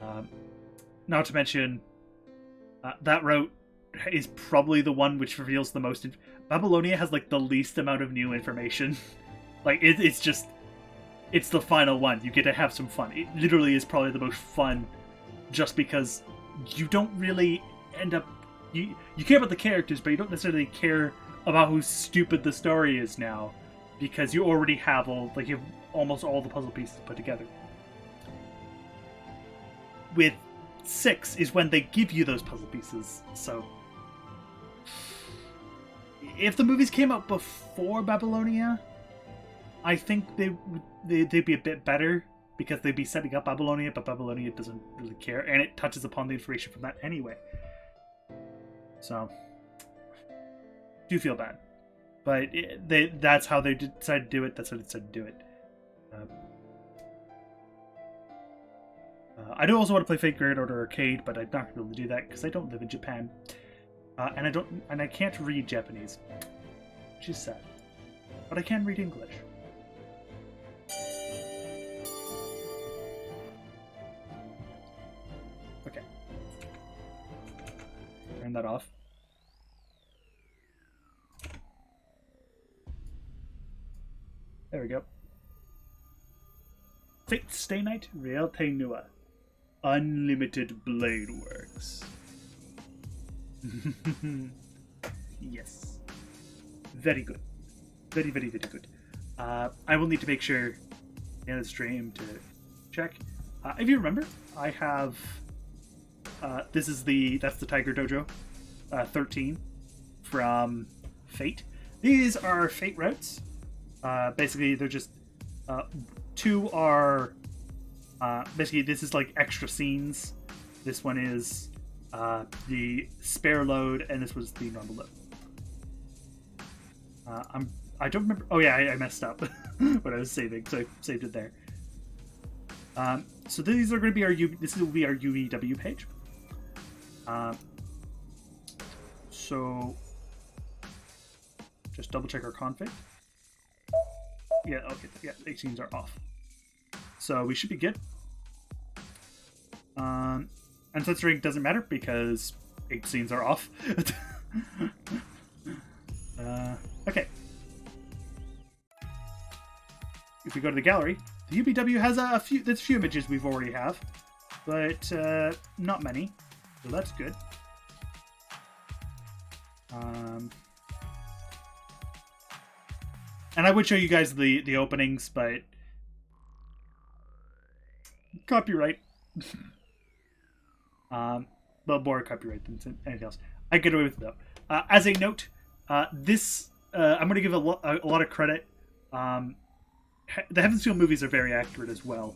Um, Not to mention, that route is probably the one which reveals the most. Babylonia has like the least amount of new information. Like it's just it's the final one. You get to have some fun. It literally is probably the most fun, just because you don't really end up you care about the characters, but you don't necessarily care about how stupid the story is now, because you already have you have almost all the puzzle pieces put together. With 6 is when they give you those puzzle pieces. So if the movies came out before Babylonia, I think they'd be a bit better, because they'd be setting up Babylonia, but Babylonia doesn't really care, and it touches upon the information from that anyway. So, do feel bad, but that's how they decided to do it. That's how they decided to do it. I do also want to play Fate Grand Order Arcade, but I'm not going to be able to do that because I don't live in Japan, and I can't read Japanese, which is sad. But I can read English. Okay. Turn that off. There we go. Fate Stay Night Realte Nua. Unlimited Blade Works. Yes. Very good. Very, very, very good. I will need to make sure in the stream to check. If you remember, I have that's the Tiger Dojo 13 from Fate. These are Fate routes. Basically, they're just 2 are basically, this is like extra scenes. This one is the spare load, and this was the normal load. I don't remember. Oh yeah, I messed up when I was saving, so I saved it there. So these are going to be this will be our UEW page. So just double check our config. Yeah, okay, yeah, 18s are off. So we should be good. And censoring doesn't matter because 8 scenes are off. Okay. If we go to the gallery, the UBW has there's a few images we've already have, but not many, so that's good. And I would show you guys the openings, but copyright. Well, more copyright than anything else. I get away with it though. As a note, this I'm going to give a lot of credit. The Heaven's Feel movies are very accurate as well,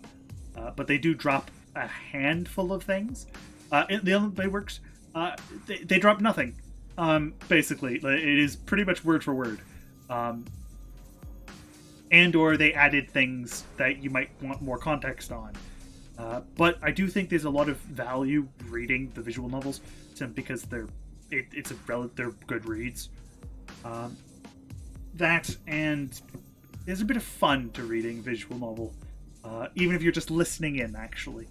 but they do drop a handful of things. The other way works. They drop nothing. Basically, it is pretty much word for word. And or they added things that you might want more context on. But I do think there's a lot of value reading the visual novels, because they're good reads. That, and there's a bit of fun to reading a visual novel, even if you're just listening in. Actually,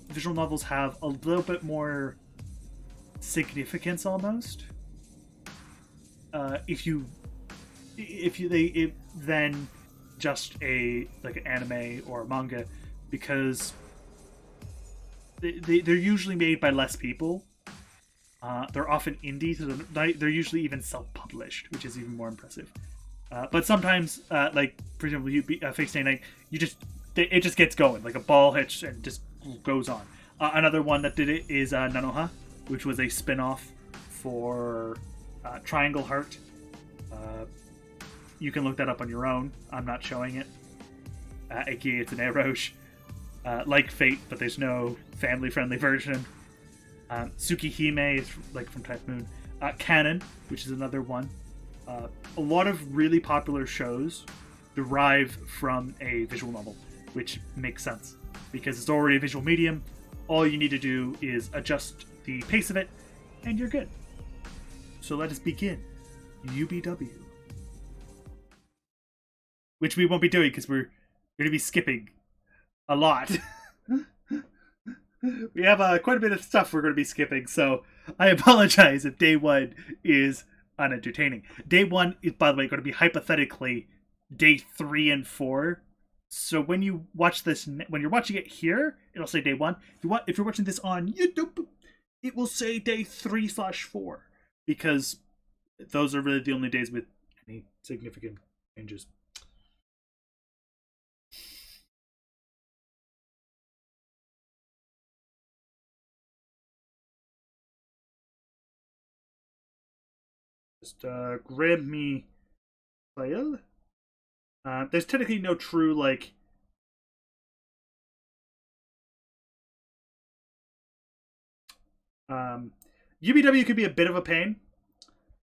visual novels have a little bit more significance almost. Than just an anime or a manga, because they're usually made by less people. They're often indie, so they're usually even self-published, which is even more impressive. But sometimes, for example, Fate Stay Night, it just gets going, like a ball hits and just goes on. Another one that did it is Nanoha, which was a spin-off for Triangle Heart. You can look that up on your own. I'm not showing it. Aka, it's an Eroge. Like Fate, but there's no family-friendly version. Tsukihime is from Type Moon. Canon, which is another one. A lot of really popular shows derive from a visual novel, which makes sense because it's already a visual medium. All you need to do is adjust the pace of it, and you're good. So let us begin. UBW. Which we won't be doing because we're going to be skipping a lot. We have quite a bit of stuff we're going to be skipping, so I apologize if day one is unentertaining. Day one is, by the way, going to be hypothetically day 3 and 4. So when you watch this, when you're watching it here, it'll say day 1. If you're watching this on YouTube, it will say day 3/4 because those are really the only days with any significant changes. Just grab me file. There's technically no true, like, UBW could be a bit of a pain,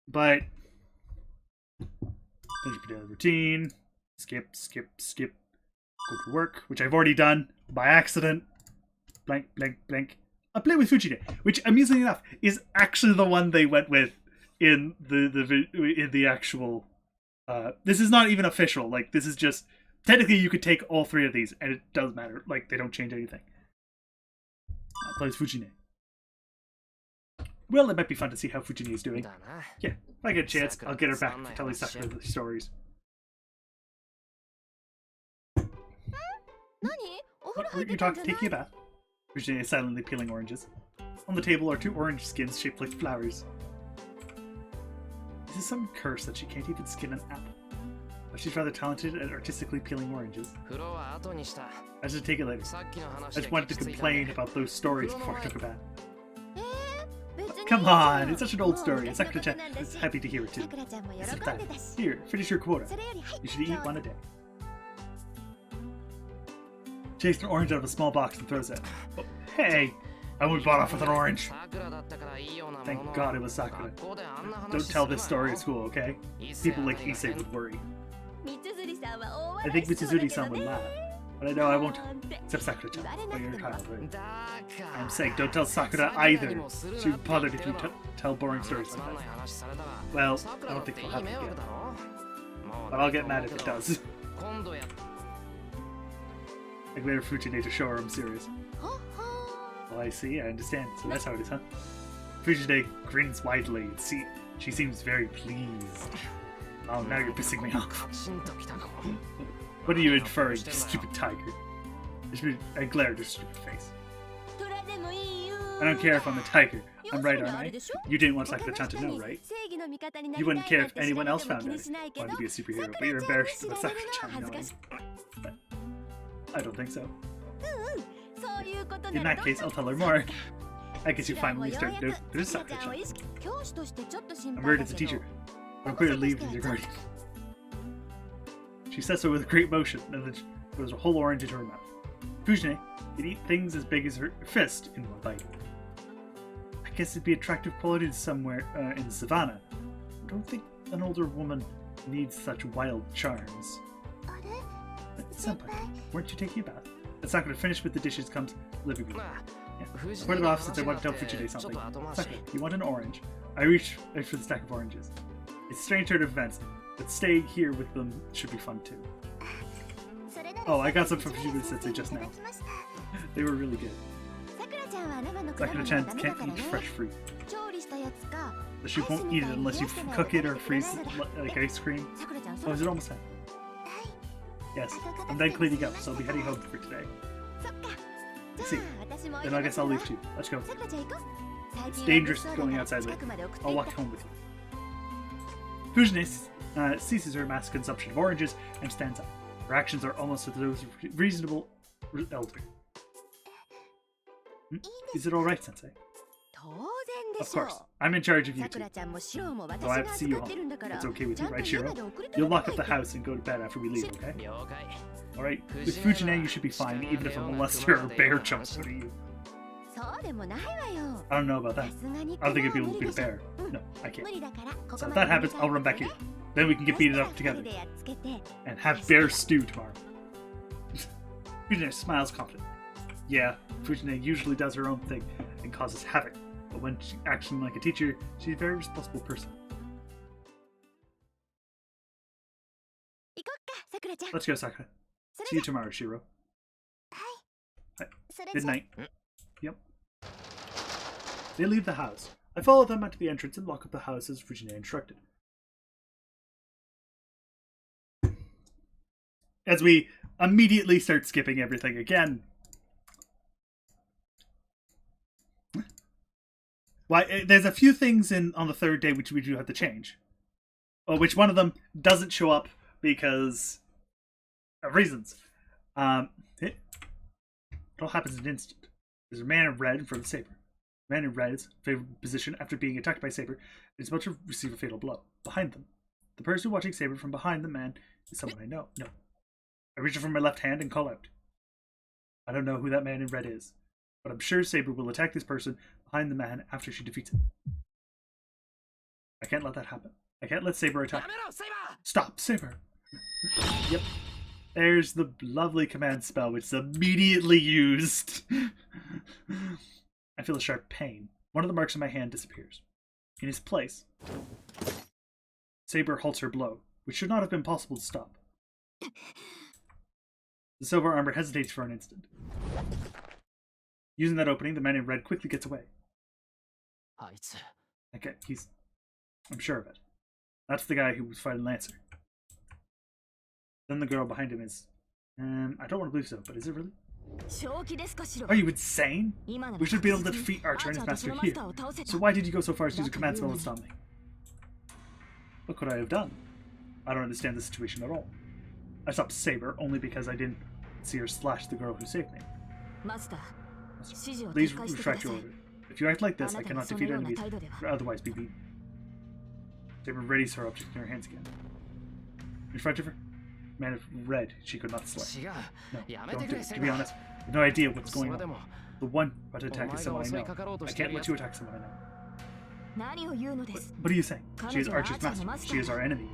but finish daily routine, skip, go to work, which I've already done by accident, blank, I play with Fujine, which amusingly enough is actually the one they went with in the actual. This is not even official. Like, this is just technically you could take all 3 of these, and it does matter. Like, they don't change anything. Plays Fujine. Well, it might be fun to see how Fujine is doing. Yeah, if I get a chance, I'll get her back to telling Sakura the stories. What were you taking a bath? Fujine is silently peeling oranges. On the table are 2 orange skins shaped like flowers. This is some curse that she can't even skin an apple. But she's rather talented at artistically peeling oranges. I should take it later. I just wanted to complain about those stories before I took a bath. Come on, it's such an old story. Sakura-chan is happy to hear it too. Here, finish your quota. You should eat 1 a day. She takes an orange out of a small box and throws it. Oh, hey! I would bought off with an orange. Thank God it was Sakura. Don't tell this story at school, okay? People like Issei would worry. I think Mitsuzuri-san would laugh. But I know I won't. Except Sakura-chan. Oh, you're a child, right? I'm saying, don't tell Sakura either. She would be bothered if you tell boring stories like that. Well, I don't think it'll happen again. But I'll get mad if it does. I glare at Fujine to show her I'm serious. Well, I see, I understand. So that's how it is, huh? Fujine grins widely. She seems very pleased. Oh, now you're pissing me off. What are you inferring, you stupid tiger? I glare at her stupid face. I don't care if I'm a tiger. I'm right, aren't I? You didn't want Sakura-chan to know, right? You wouldn't care if anyone else found out. Wanted to be a superhero, but you're embarrassed about Sakura-chan knowing. But I don't think so. In that case, I'll tell her more. I guess you finally start to notice Sakura-chan. I'm worried as a teacher, but I'm clear to leave with your guardian. She says so with a great motion, and then throws a whole orange into her mouth. Fujine could eat things as big as her fist in 1 bite. I guess it'd be attractive qualities somewhere in the savannah. I don't think an older woman needs such wild charms. Senpai, weren't you taking a bath? It's not going to finish with the dishes comes living room. Yeah. I put it off since I want to tell Fujine something. Sakura, you want an orange? I reach for the stack of oranges. It's a strange turn of events, but staying here with them should be fun too. Oh, I got some from Fujine Sensei just now. They were really good. Sakura-chan can't eat fresh fruit. But she won't eat it unless you cook it or freeze it like ice cream. Oh, is it almost time? Yes, I'm done cleaning up, so I'll be heading home for today. See, then I guess I'll leave too. Let's go. It's dangerous going outside late. I'll walk home with you. Fujine ceases her mass consumption of oranges and stands up. Her actions are almost as those of a reasonable elder. Is it alright, Sensei? Of course. I'm in charge of you two. So I have to see you home. It's okay with you, right, Shiro? You'll lock up the house and go to bed after we leave, okay? Alright, with Fujine you should be fine, even if a molester or a bear jumps out at you. I don't know about that. I don't think I'd be able to beat a bear. No, I can't. So if that happens, I'll run back here. Then we can get beaten up together. And have bear stew tomorrow. Fujine smiles confident. Yeah, Fujine usually does her own thing and causes havoc. But when she's acting like a teacher, she's a very responsible person. Let's go, Sakura. See you tomorrow, Shiro. Hi. Good night. Yep. They leave the house. I follow them out to the entrance and lock up the house as Fujine instructed. As we immediately start skipping everything again. Why? There's a few things on the third day which we do have to change. Which one of them doesn't show up because of reasons. It all happens in an instant. There's a man in red in front of Saber. The man in red's favorite position after being attacked by Saber is about to receive a fatal blow. Behind them. The person watching Saber from behind the man is someone I know. No. I reach for my left hand and call out. I don't know who that man in red is, but I'm sure Saber will attack this person behind the man after she defeats him. I can't let that happen. I can't let Saber attack. Stop, Saber! Yep. There's the lovely command spell, which is immediately used. I feel a sharp pain. One of the marks on my hand disappears. In his place, Saber halts her blow, which should not have been possible to stop. The silver armor hesitates for an instant. Using that opening, the man in red quickly gets away. Okay, I'm sure of it. That's the guy who was fighting Lancer. Then the girl behind him is... I don't want to believe so, but is it really? Are you insane? We should be able to defeat Archer and his master here. So why did you go so far as to use a command spell and stop me? What could I have done? I don't understand the situation at all. I stopped Saber only because I didn't see her slash the girl who saved me. Master, please retract your order. If you act like this, I cannot defeat enemies or otherwise be beaten. Saber readies her object in her hands again. In front of her, man of red, she could not slay. No, don't do it. To be honest, I have no idea what's going on. The one about to attack is someone I know. I can't let you attack someone I know. What are you saying? She is Archer's master. She is our enemy.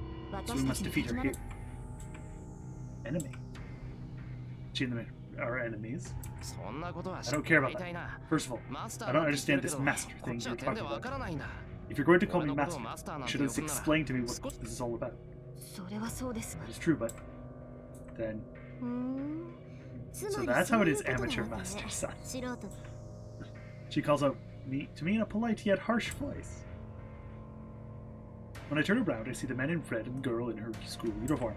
So we must defeat her here. Enemy? She and the men are enemies? I don't care about that. First of all, I don't understand this master thing you're talking about. If you're going to call me master, you should at least explain to me what this is all about. That is true, but then... So that's how it is, amateur master son. She calls out to me in a polite yet harsh voice. When I turn around, I see the man in red and the girl in her school uniform.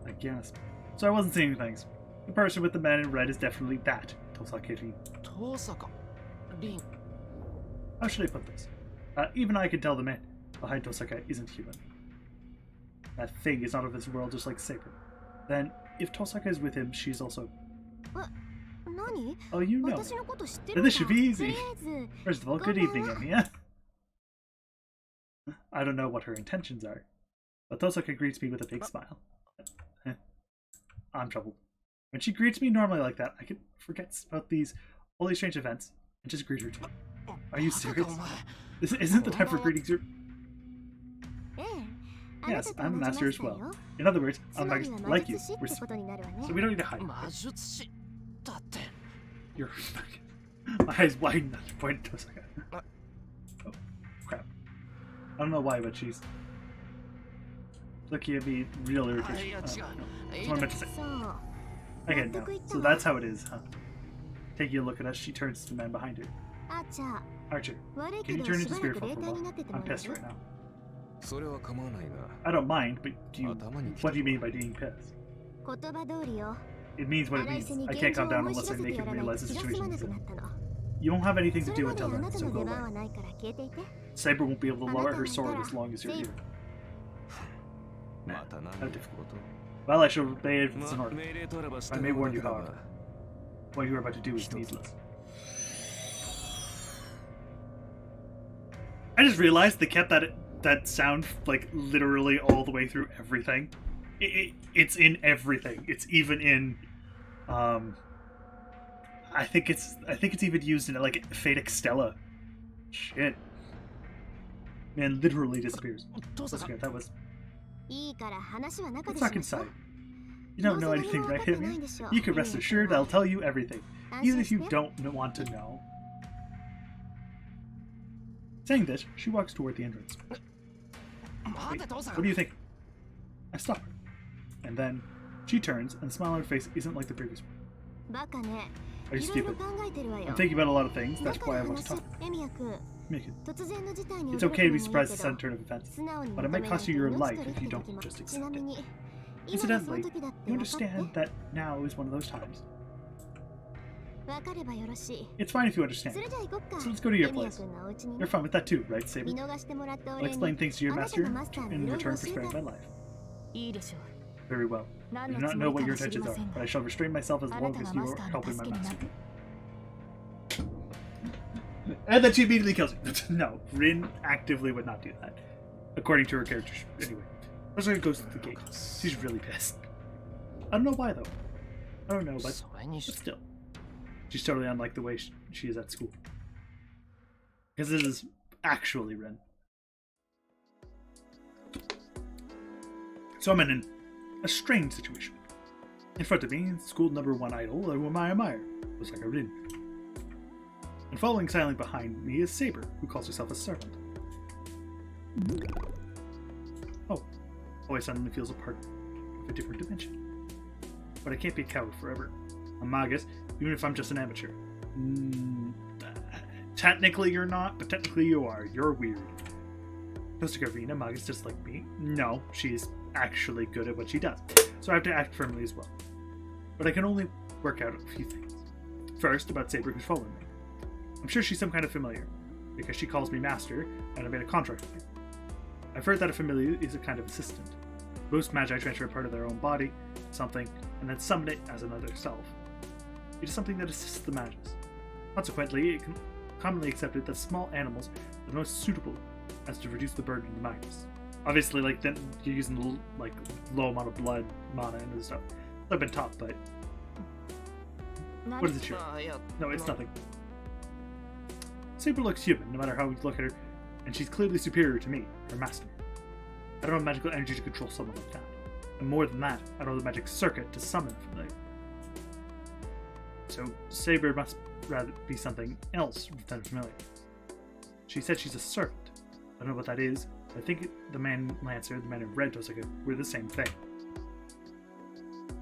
I guess. So I wasn't seeing things. The person with the man in red is definitely that Tosaka Rin. How should I put this? Even I can tell the man behind Tosaka isn't human. That thing is not of this world, just like Saber. Then, if Tosaka is with him, she's also... Oh, you know. Then this should be easy. First of all, good evening, Emiya. I don't know what her intentions are, but Tosaka greets me with a big smile. I'm troubled. When she greets me normally like that, I can forget about all these strange events and just greet her too. Are you serious? This isn't the time for greetings. Yes, I'm a master as well. In other words, I'm like you. So we don't need to hide. You're fucking... My eyes widen at the point to Tosaka. Oh, crap. I don't know why, but she's looking at me real irritation. That's what I meant to say. Again, no. So that's how it is, huh? Taking a look at us, she turns to the man behind her. Archer, can you turn into spirit form for a while? I'm pissed right now. I don't mind, but what do you mean by being pissed? It means what it means. I can't calm down unless I make him realize the situation is in. You won't have anything to do until then, so go away. Saber won't be able to lower her sword as long as you're here. How difficult. Well, I shall obey it if it's an order. I may warn you, however. What you are about to do is needless. I just realized they kept that sound like literally all the way through everything. It's in everything. It's even in I think it's even used in like Fate Extella. Shit. Man literally disappears. That's okay, that was... Let's talk inside. You don't know anything, right, Emi? You can rest assured I'll tell you everything, even if you don't want to know. Saying this, she walks toward the entrance. Wait, what do you think? I stop her. And then, she turns, and the smile on her face isn't like the previous one. Are you stupid? I'm thinking about a lot of things. That's why I want to talk. Miku. It's okay to be surprised at the sudden turn of events, but it might cost you your life if you don't just accept it. Incidentally, you understand that now is one of those times. It's fine if you understand. So let's go to your place. You're fine with that too, right, Saber? I'll explain things to your master in return for sparing my life. Very well. I do not know what your intentions are, but I shall restrain myself as long as you are helping my master. And then she immediately kills you. No, Rin actively would not do that. According to her character. Anyway. Totsuka goes to the gate. She's really pissed. I don't know why though. I don't know, but still. She's totally unlike the way she is at school. Because this is actually Rin. So I'm in a strange situation. In front of me, school #1 idol, whom I admire, Totsuka Rin. And following silently behind me is Saber, who calls herself a servant. Oh, I suddenly feels a part of a different dimension. But I can't be a coward forever. I'm Magus, even if I'm just an amateur. Technically you're not, but technically you are. You're weird. Totsuka Rin, Magus just like me? No, she's actually good at what she does, so I have to act firmly as well. But I can only work out a few things. First, about Saber who's following me. I'm sure she's some kind of familiar, because she calls me master, and I made a contract with her. I've heard that a familiar is a kind of assistant. Most magi transfer a part of their own body, something, and then summon it as another self. It is something that assists the magus. Consequently, it can commonly accepted that small animals are the most suitable as to reduce the burden of the magus. Obviously, like, then you're using like low amount of blood, mana, and other stuff. I've been taught, but what is it? No, it's nothing. Saber looks human, no matter how we look at her, and she's clearly superior to me, her master. I don't have magical energy to control someone like that. And more than that, I don't have the magic circuit to summon from there. So Saber must rather be something else than familiar. She said she's a servant. I don't know what that is. I think the man Lancer, the man in red Totsuka, were the same thing.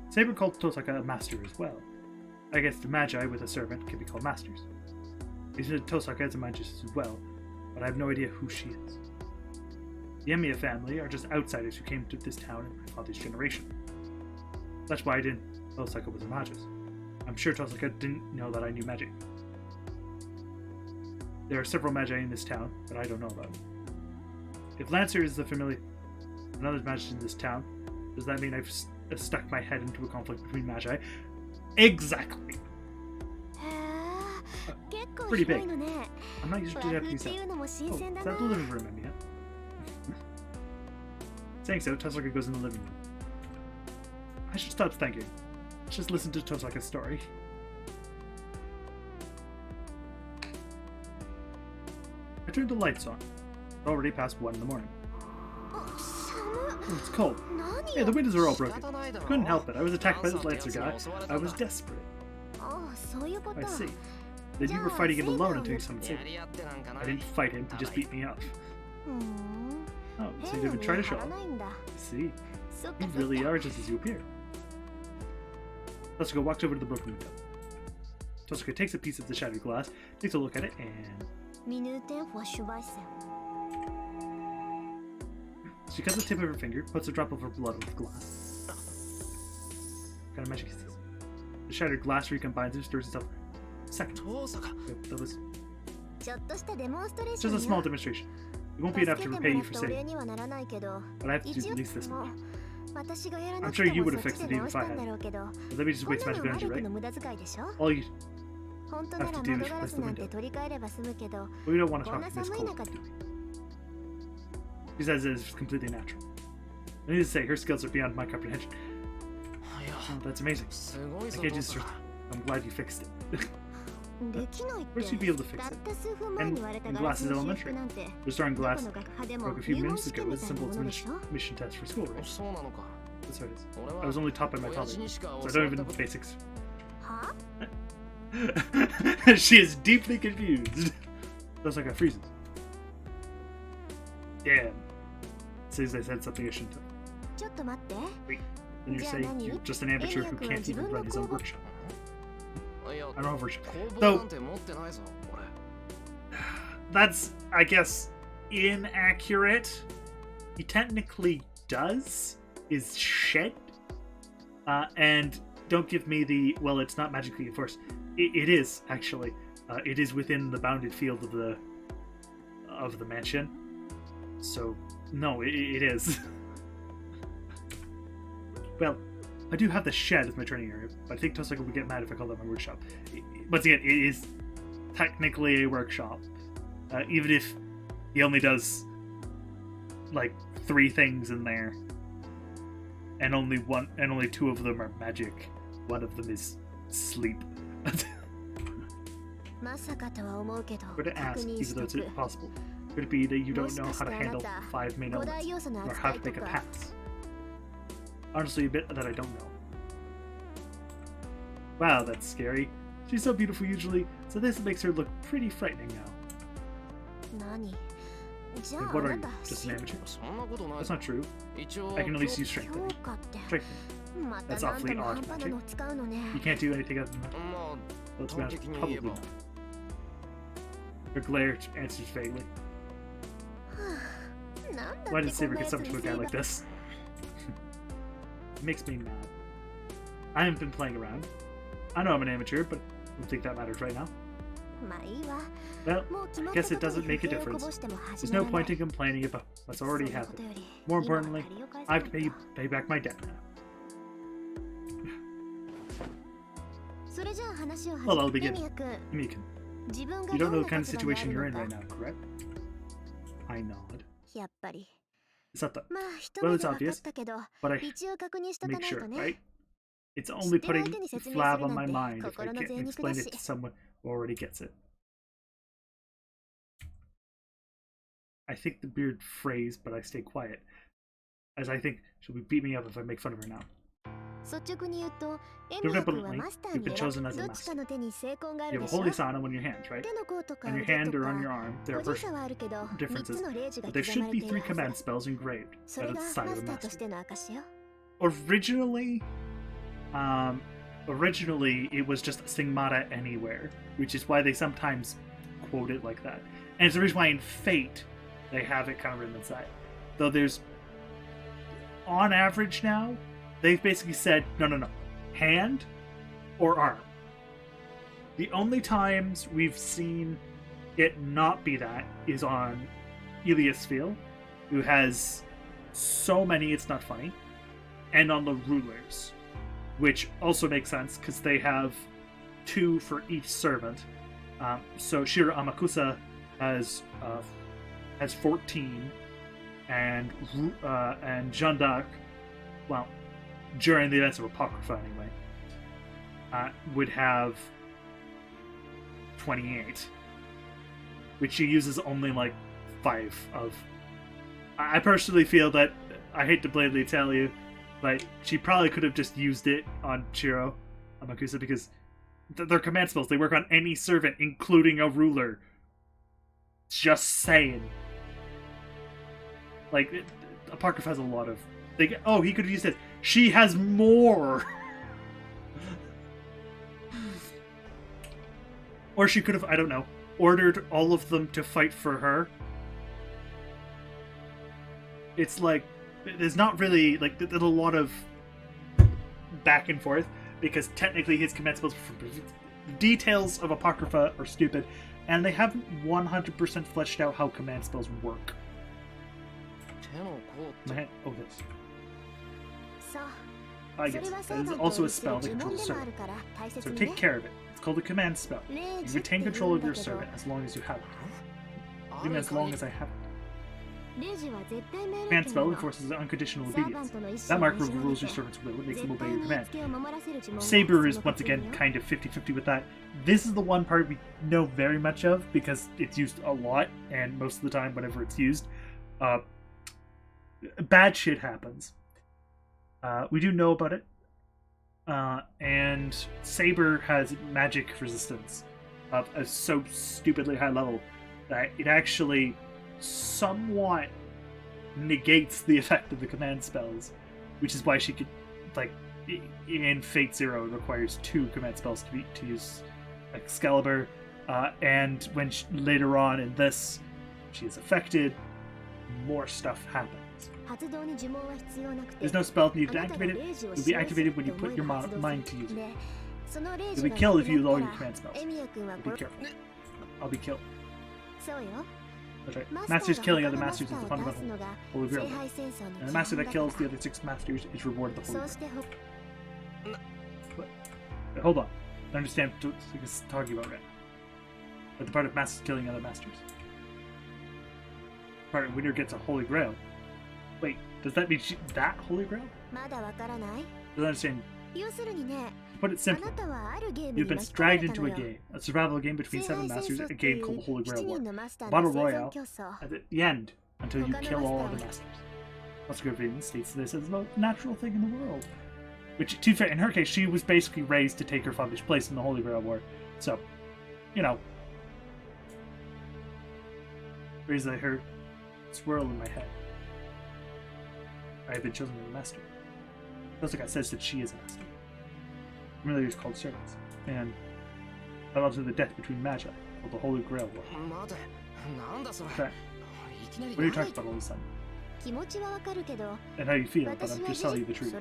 Saber called Totsuka a master as well. I guess the magi with a servant can be called masters. He said Totsuka is a magus as well, but I have no idea who she is. The Emiya family are just outsiders who came to this town in my father's generation. That's why I didn't know Totsuka was a magus. I'm sure Totsuka didn't know that I knew magic. There are several magi in this town that I don't know about. If Lancer is the familiar another magus in this town, does that mean I've stuck my head into a conflict between magi? Exactly! Pretty big. I'm not used to Japanese stuff. Oh, is that the living room, Emiya? Saying so, Totsuka goes in the living room. I should stop thinking. Let's just listen to Totsuka's story. I turned the lights on. It's already past 1 in the morning. Oh, it's cold. Yeah, the windows are all broken. I couldn't help it. I was attacked by this Lancer guy. I was desperate. I see. Then you were fighting him alone until you summoned Saber. I didn't fight him, he just beat me up. Oh, so you didn't try to show off? I see. You really are just as you appear. Totsuka walks over to the broken window. Totsuka takes a piece of the shattered glass, takes a look at it, and she cuts the tip of her finger, puts a drop of her blood on the glass. What kind of magic is this? The shattered glass recombines and stirs itself. Second. Yep, that was just a small demonstration. It won't be enough to repay you for saving, but I have to do at least this much. I'm sure you would have fixed it even if I had. But let me just waste magic energy, right? All you have to do is replace the window. But we don't want to talk this cold, do we? She says it is completely natural. I need to say, her skills are beyond my comprehension. Oh, that's amazing. I can't just... I'm glad you fixed it. Where should you be able to fix it? And Glass is elementary. Restoring Glass broke a few minutes ago was as simple as mission test for school, right? That's what it is. I was only taught by my father, so I don't even know the basics. She is deeply confused. Looks like I freezes. Damn. Says I said something I shouldn't have. Wait, then you're saying you're just an amateur who can't even run his own workshop. an overshot. Though, that's, I guess, inaccurate. He technically does, is shed. And don't give me the, well, it's not magically enforced. It is, actually. It is within the bounded field of the mansion. So, no, it is. Well, I do have the shed as my training area, but I think Tosaka would get mad if I call that my workshop. Once again, it is technically a workshop. Even if he only does, like, 3 things in there. And only 2 of them are magic. One of them is sleep. I'm going to ask, even though it's impossible, could it be that you don't know how to handle 5 main elements, or how to make a pass? Honestly, a bit that I don't know. Wow, that's scary. She's so beautiful usually, so this makes her look pretty frightening now. Like, what are you? Just an amateur? That's not true. I can at least use strengthening. Strengthening. That's awfully odd magic. You can't do anything other than that. Well, to be honest, probably not. Her glare answers vaguely. Why did Saber get summoned to a guy like this? It makes me mad. I haven't been playing around. I know I'm an amateur, but I don't think that matters right now. Well, I guess it doesn't make a difference. There's no point in complaining about what's already happened. More importantly, I have to pay back my debt now. Well, I'll begin. Mikan, you don't know the kind of situation you're in right now, correct? I nod. Sata. Well, it's obvious, but I make sure, right? It's only putting the flab on my mind if I can't explain it to someone who already gets it. I think the beard phrase, but I stay quiet, as I think she'll beat me up if I make fun of her now. Deliberately, you've been chosen as a master. You have a holy sign on one of your hands, right? On your hand or on your arm, there are differences, but there should be 3 command spells engraved at the side of the master. Originally, it was just Stigmata Anywhere, which is why they sometimes quote it like that. And it's the reason why in Fate, they have it kind of written inside. Though there's, on average now, they've basically said, no, hand or arm. The only times we've seen it not be that is on Eliasfeel, who has so many it's not funny, and on the rulers, which also makes sense because they have 2 for each servant. So Shira Amakusa has 14, and Jeanne d'Arc, well, during the events of Apocrypha anyway, would have 28, which she uses only like 5 of. I personally feel that, I hate to blatantly tell you, but she probably could have just used it on Shiro Amakusa because they're command spells. They work on any servant, including a ruler. Just saying. Like, Apocrypha has a lot of... he could have used it. She has more! Or she could have, I don't know, ordered all of them to fight for her. It's like, there's not really, like, there's a lot of back and forth, because technically his command spells, the details of Apocrypha are stupid, and they haven't 100% fleshed out how command spells work. This. I guess that is also a spell that controls a servant. So take care of it. It's called a command spell. You retain control of your servant as long as you have it. Even as long as I have it. Command spell enforces unconditional obedience. That mark rules your servant's will. It makes them obey your command. Saber is once again kind of 50-50 with that. This is the one part we know very much of because it's used a lot, and most of the time whenever it's used, bad shit happens. We do know about it. And Saber has magic resistance of a so stupidly high level that it actually somewhat negates the effect of the command spells, which is why she could, like, in Fate Zero, it requires 2 command spells to use Excalibur, and when later on in this she is affected, more stuff happens. There's no spell needed to activate it. It will be activated when you put your mind to use it. You'll be killed if you use all your command spells. Be careful. I'll be killed. That's right. Masters killing other masters is the fundamental Holy Grail. And the master that kills the other 6 masters is rewarded the Holy Grail. Wait, hold on. I understand what he's talking about right now. But the part of masters killing other masters. Part of winner gets a Holy Grail. Wait, does that mean that Holy Grail? Doesn't understand. To put it simply, you've been dragged into a game, a survival game between 7 masters, a game called the Holy Grail War. Battle Royale at the end until you kill all the masters. Oscar Vivian states this as the most natural thing in the world. Which, to be fair, in her case, she was basically raised to take her father's place in the Holy Grail War. So, you know. Raised I heard swirl in my head. I have been chosen as a master. Kosuka says that she is a master. Familiars called servants, and fell to the death between magi, called the Holy Grail War. Okay. What are you talking about all of a sudden? And how you feel, but I'm just telling you the truth.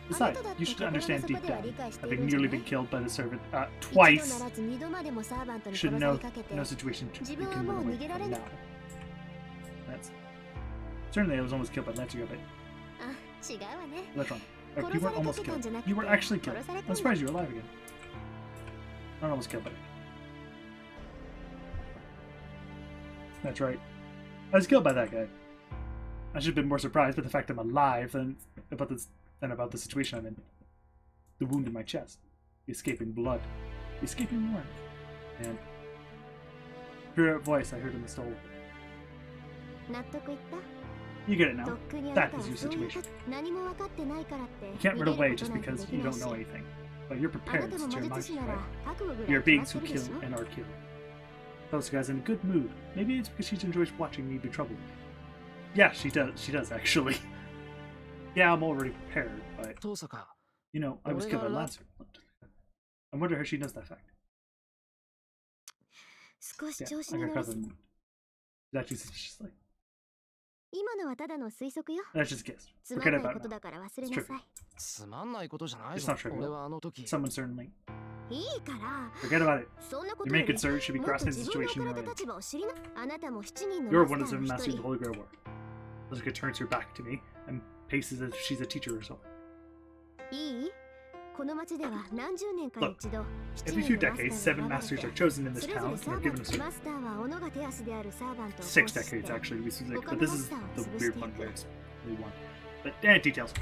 Besides, you should understand deep down, having nearly been killed by the servant twice, should know no situation you can run away from now. That's certainly I was almost killed by Lancer, but that's wrong. You weren't almost killed. You were actually killed. I'm surprised you're alive again. Not almost killed by it. That's right. I was killed by that guy. I should have been more surprised by the fact I'm alive than about the situation I'm in. The wound in my chest. The escaping blood. The escaping warmth. And pure voice I heard in the stove. You get it now. That is your situation. You can't run away just because you don't know anything. But you're prepared since you're magic, right? You're beings who kill and are killed. Kosuka's in a good mood. Maybe it's because she enjoys watching me be troubled. Yeah, she does. She does, actually. Yeah, I'm already prepared, but... You know, I was killed by Lancer. I wonder how she knows that fact. Yeah, I got cousin. That she's like... That's just a guess. Forget about it. It's trivial. It's not trivial. Someone certainly. Forget about it. Your main concern should be grasping the situation you're in. You're one of the 7 masters of the Holy Grail War. Kosuka turns her back to me and paces as if she's a teacher or something. Look, every few decades, 7 masters are chosen in this town and are given a certain... 6 decades, actually, but this is the weird one where it's only 1. But, details.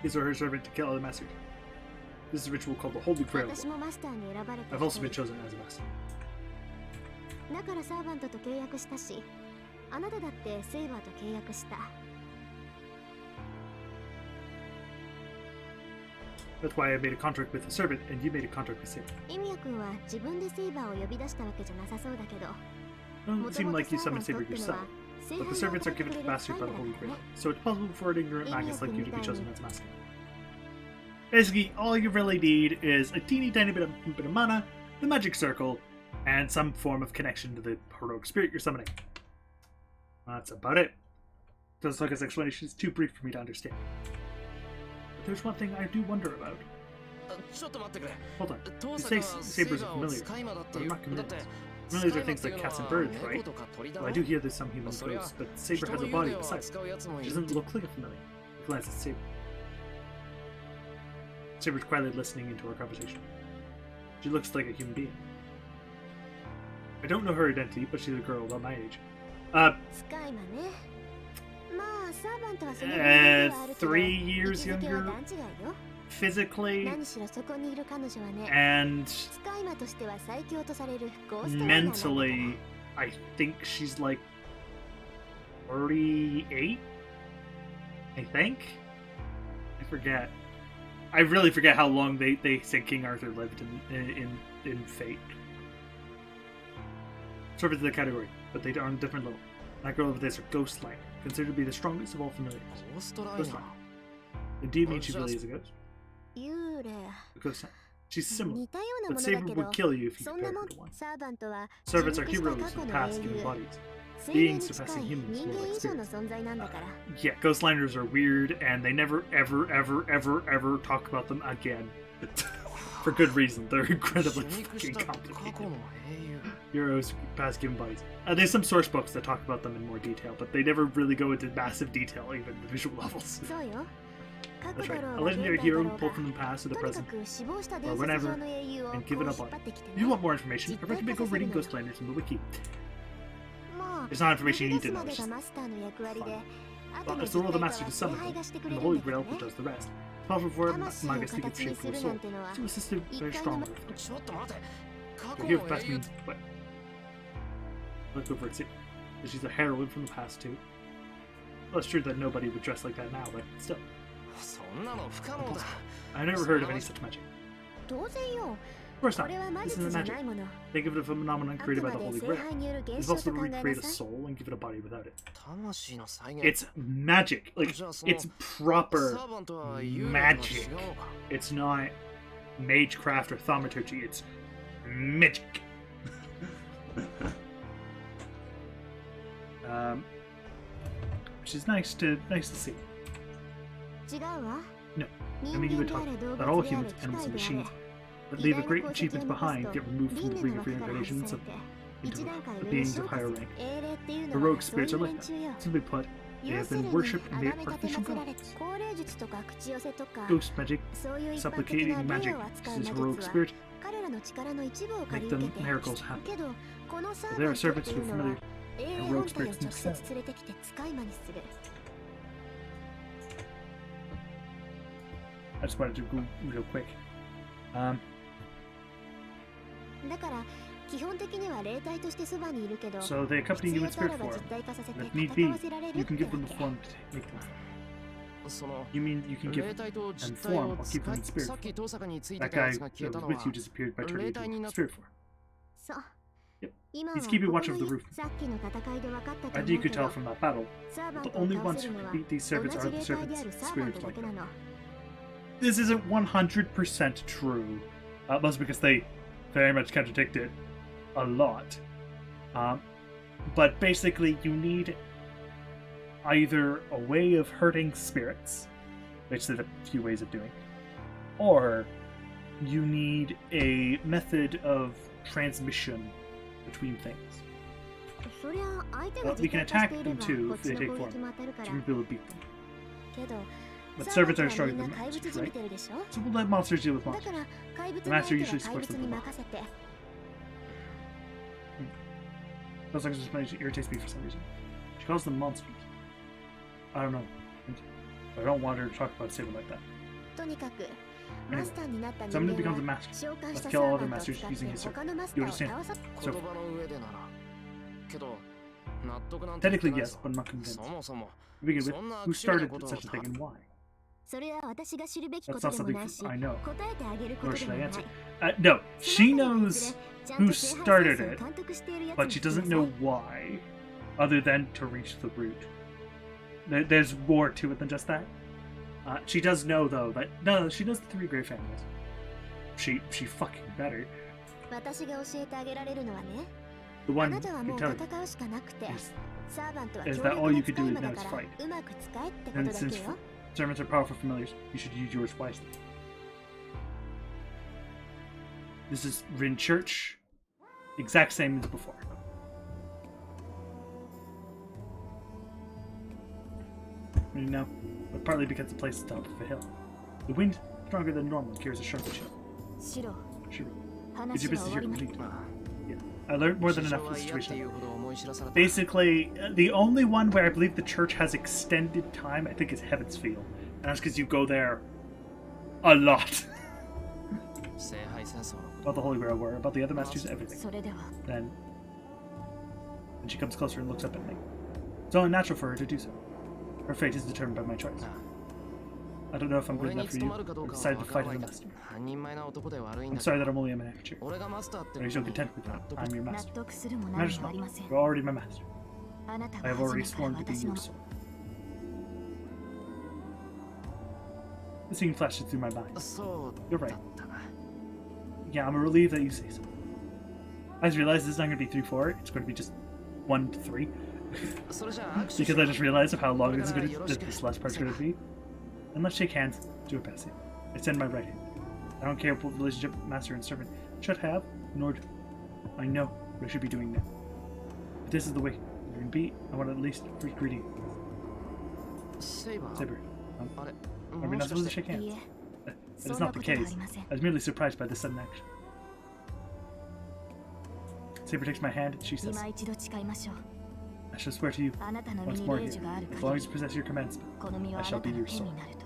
These are her servant to kill other masters. This is a ritual called the Holy Grail. I've also been chosen as a master. That's why I made a contract with the servant, and you made a contract with Saber. It seemed like you summoned Saber yourself, but the servants are given to the master by the Holy Grail, so it's possible for an ignorant magus like you to be chosen as master. Basically, all you really need is a teeny tiny bit of mana, the magic circle, and some form of connection to the heroic spirit you're summoning. That's about it. Kosuka's explanation is too brief for me to understand. But there's one thing I do wonder about. Hold on. You say Saber's a familiar, but I'm not convinced. Familiars are things like cats and birds, right? Well, I do hear there's some human ghosts, but Saber has a body besides. She doesn't look like a familiar. He glances at Saber. Saber's quietly listening into our conversation. She looks like a human being. I don't know her identity, but she's a girl about my age. 3 years younger physically, and mentally, I think she's like 38? I think? I forget. I really forget how long they say King Arthur lived in Fate. servants of the category, but they are on a different level. That girl over there is a ghost line, considered to be the strongest of all familiars. ゴーストライ Ghost ナ line. ー Indeed means she really is a ghost. 幽霊 A ghost line. She's similar, 似たような but ものだ Saber け would ど kill you if you そんな compared も her ん to one. サーバントは Servants are 人肉 heroes した過 in 去 the の past 英 given 雄 bodies. 精 Beings 霊に近 surpassing い humans 人 more 間 like 以上の spirits. 存在なんだから Yeah, Ghostliners are weird, and they never, ever, ever, ever, ever talk about them again. For good reason. They're 血 incredibly 肉 fucking した過去 complicated. の英雄 Heroes past given bodies. There's some source books that talk about them in more detail, but they never really go into massive detail, even the visual levels. そうよ過 That's 去 right. だろ A うが現 legendary 代だ hero ろう pulled が from the past to the とにか present く死亡した or 伝説 whenever 上の英雄をこう and 引 given っ up 張 on. ってきて If ね you want more information, I recommend go reading Ghostliners from the wiki. まあ It's not information you 抜け need to 出す know. ま It's でが just マスターの役割で fun. 後 Well, の it's the role of the 人 master は to 聖 summon 杯が them, してく and れ the るん Holy だけど Grail ね that does the rest. Powerful for Tamashii Magaの speak of 形に shape す for る the な soul. んてのは To assist a 一 very 回 strong も life. ちょっと待て過 The 去 gift の past 英雄 means, but let's go for it. See, she's a heroine from the past too. Well, it's true that nobody would dress like that now, but still, そんなの不可能だ I never heard of any such magic. 当然よ Of course こ not. れは魔 This 術 isn't じゃ magic. ないもの Think of it as a phenomenon あ created く by ま the で Holy 聖 Grail. 杯による現 It's 象 also と to 考えな recreate a さい soul and give it a body without it. 魂の再現 It's magic. Like, it's proper サーバントは幽霊とは違 magic. うのか It's not magecraft or thaumaturgy. It's magic. Which is nice to see. 違うわ No, 人 I mean, you 間 would で talk あれ動 that 物 all であれ humans, 機 animals, 械 and であ machines れ that 偉 leave a 大 great な功績を achievements 残す behind と get removed 輪 from the 廻 ring の of 枠から reincarnation 外さ and れ sent て into 一段階 the 上に beings 昇 of 華 higher する rank. 英霊っていうの Heroic はそうい spirits are う like 連 that. 中よ Simply put, they 要 have する been に worshipped 崇 and め made 立て artificial 祀られ gods. 高齢術とか口寄せとか Ghost magic, そういう一般的 supplicating な magic, 霊を扱う uses 魔 heroic 術は spirit. 彼らの力の一部を借 Make り them 受けて miracles happen. けどこのサー But バ there ン are トっ servants てい who う are のは familiar 英霊 heroic 本体を spirits 直接 themselves. 連れてきて使い魔にする I just wanted to go real quick. だから基本的には霊体としてそばにいるけど So they 必 accompany you 要 in とあ spirit らば form. 実体化させて If need 戦 be, わせられる you っ can て give わ them the け form to make them. その You mean you can give 霊体と and 実体 form を while 使 keeping them い in spirit さっき form. 遠坂について That たや guy つが消え that た was の with は you disappeared by turning 霊 into 体になっ spirit form. そう Yep. 今は He's keeping こ watch こ of the に roof. さっきの戦いで分かったと As 思 you う could けど tell from that battle, サーバン the トを only 倒 ones せ who るの can は beat these 同 servants じ are the 霊体であ servants, るサーバン spirits トだ like けな them. の This isn't 100% true, mostly because they very much contradict it a lot. But basically, you need either a way of hurting spirits, which there's a few ways of doing, or you need a method of transmission between things. そりゃ相手 Well, が we 実 can 体化 attack していれ them ば too こっ if ち they の take 攻 form. 撃も当たるから To be able to beat them. けど But サーバン servants ト are は stronger みんな than 怪物 monsters, じみ right? てるでしょ So we'll let monsters deal with だ monsters. から怪物 The の master 相手 usually は怪 supports 物 them に the 任せて Those like just irritates me for some reason. She calls them monsters. I don't know. I don't want her to talk about Saber like that. とにかくマスターになった人 Someone 間 becomes a は master. 召喚した Let's サ kill ー all バ other ントを masters 使って using his sword. 他のマスタ You ーを understand? 倒さ言葉の上でならけど納得なんて言って Technically, ない yes, ぞ but I'm not convinced. そもそも To begin with, そんな who 奇妙な started ことを such a thing and why? それは私が知るべきこ That's と not でも something ないし I know. 答えてあげるこ Nor とで should も I ない answer. No, she knows, ちゃんと who 聖杯 started 戦争を it, 監督しているやつ but に she 聞きな doesn't さい know why, other than to reach the root. There's more to it than just that. She does know, though, that no, she knows the three great families. She fucking better. 私が教えてあげられるのはね The あ one なたは who もう can tell you 戦うしかなくて is サーバントは is 強 that 力 all you な could 使 do い is 魔だ now か is ら fight. うまく使えってこ And とだけ since よ servants are powerful familiars, you should use yours wisely. This is Rin Church, exact same as before. You know, but partly because the place is top of a hill. The wind, stronger than normal, carries a sharper chill. シロ She wrote. Is 話 your は business 終わ here りない complete? まあ Yeah. I learned more 事 than 情 enough of は the 嫌ってい situation. うほど思い知らされた Basically, the only one where I believe the church has extended time, I think, is Heaven's Field. And that's because you go there a lot. 聖杯戦争の About the Holy Grail War, about the other masters, everything. それでは Then she comes closer and looks up at me. It's only natural for her to do so. Her fate is determined by my choice. あ I don't know if I'm good 俺に enough for 務 you. まるかどう I かは decided わ to から fight ない the けど master. 半人前な男で悪いん I'm だ sorry that I'm only a amateur. 俺がマスターって Are you こ so とに content with that? 納得 I'm your 納 master. 得するも No, 何 just もあ not. りません You're already my master. あなた I は have 初 already めから sworn to be 私の your soul. The scene flashes through my mind. そう You're だ right. ったな Yeah, I'm relieved that you say so. I just realized this is not going to be 3-4. It's going to be just 1-3. それじゃあ握手し Because I just realized of how long this Yoroshiku. last part's going to be. And let's shake hands. Do it passing. I extend my right hand. I don't care what relationship master and servant should have, nor do I know what I should be doing now. If this is the way you're going to be, I want to at least free greeting. セイバー Saber, あれ are we も not しか supposed し to て shake いい hands? え That そ is んな not こ the とはあ case. りません I was merely surprised by this sudden action. Saber takes my hand and she says, 今一度誓いましょう I shall swear to you あなたの身 once に more 霊 here, 樹がある as long 限 as り you possess your command spell. この身は I あ shall なた be の your 剣 sword. になると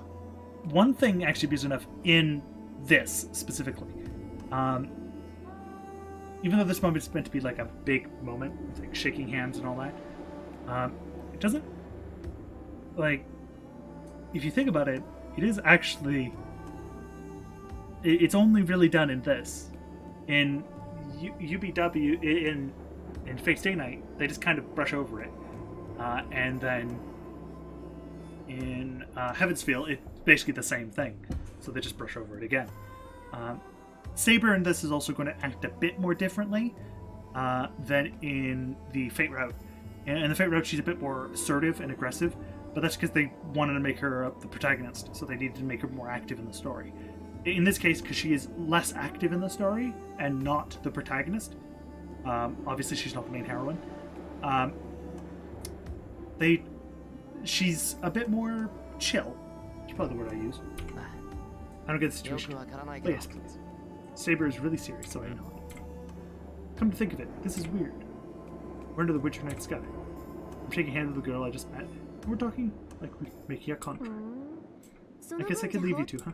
One thing actually is enough in this specifically. Even though this moment's meant to be like a big moment, with like shaking hands and all that, it doesn't, like, if you think about it, it is actually, it's only really done in this. In UBW, in Fate Stay Night, they just kind of brush over it. And then in Heaven's Feel, it's basically the same thing. So they just brush over it again. Saber in this is also going to act a bit more differently than in the Fate route. In the Fate route, she's a bit more assertive and aggressive, but that's because they wanted to make her the protagonist, so they needed to make her more active in the story. In this case, because she is less active in the story and not the protagonist, obviously she's not the main heroine, she's a bit more chill. That's probably the word I use. I don't get the よ situation. くわからない Oh, けど yes, please. Saber is really serious, so I know. Come to think of it, this is weird. We're under the winter night sky. I'm shaking hands with the girl I just met. We're talking like we're making a うー contract. んそ I の guess I 分じゃ could leave ほ you two, huh?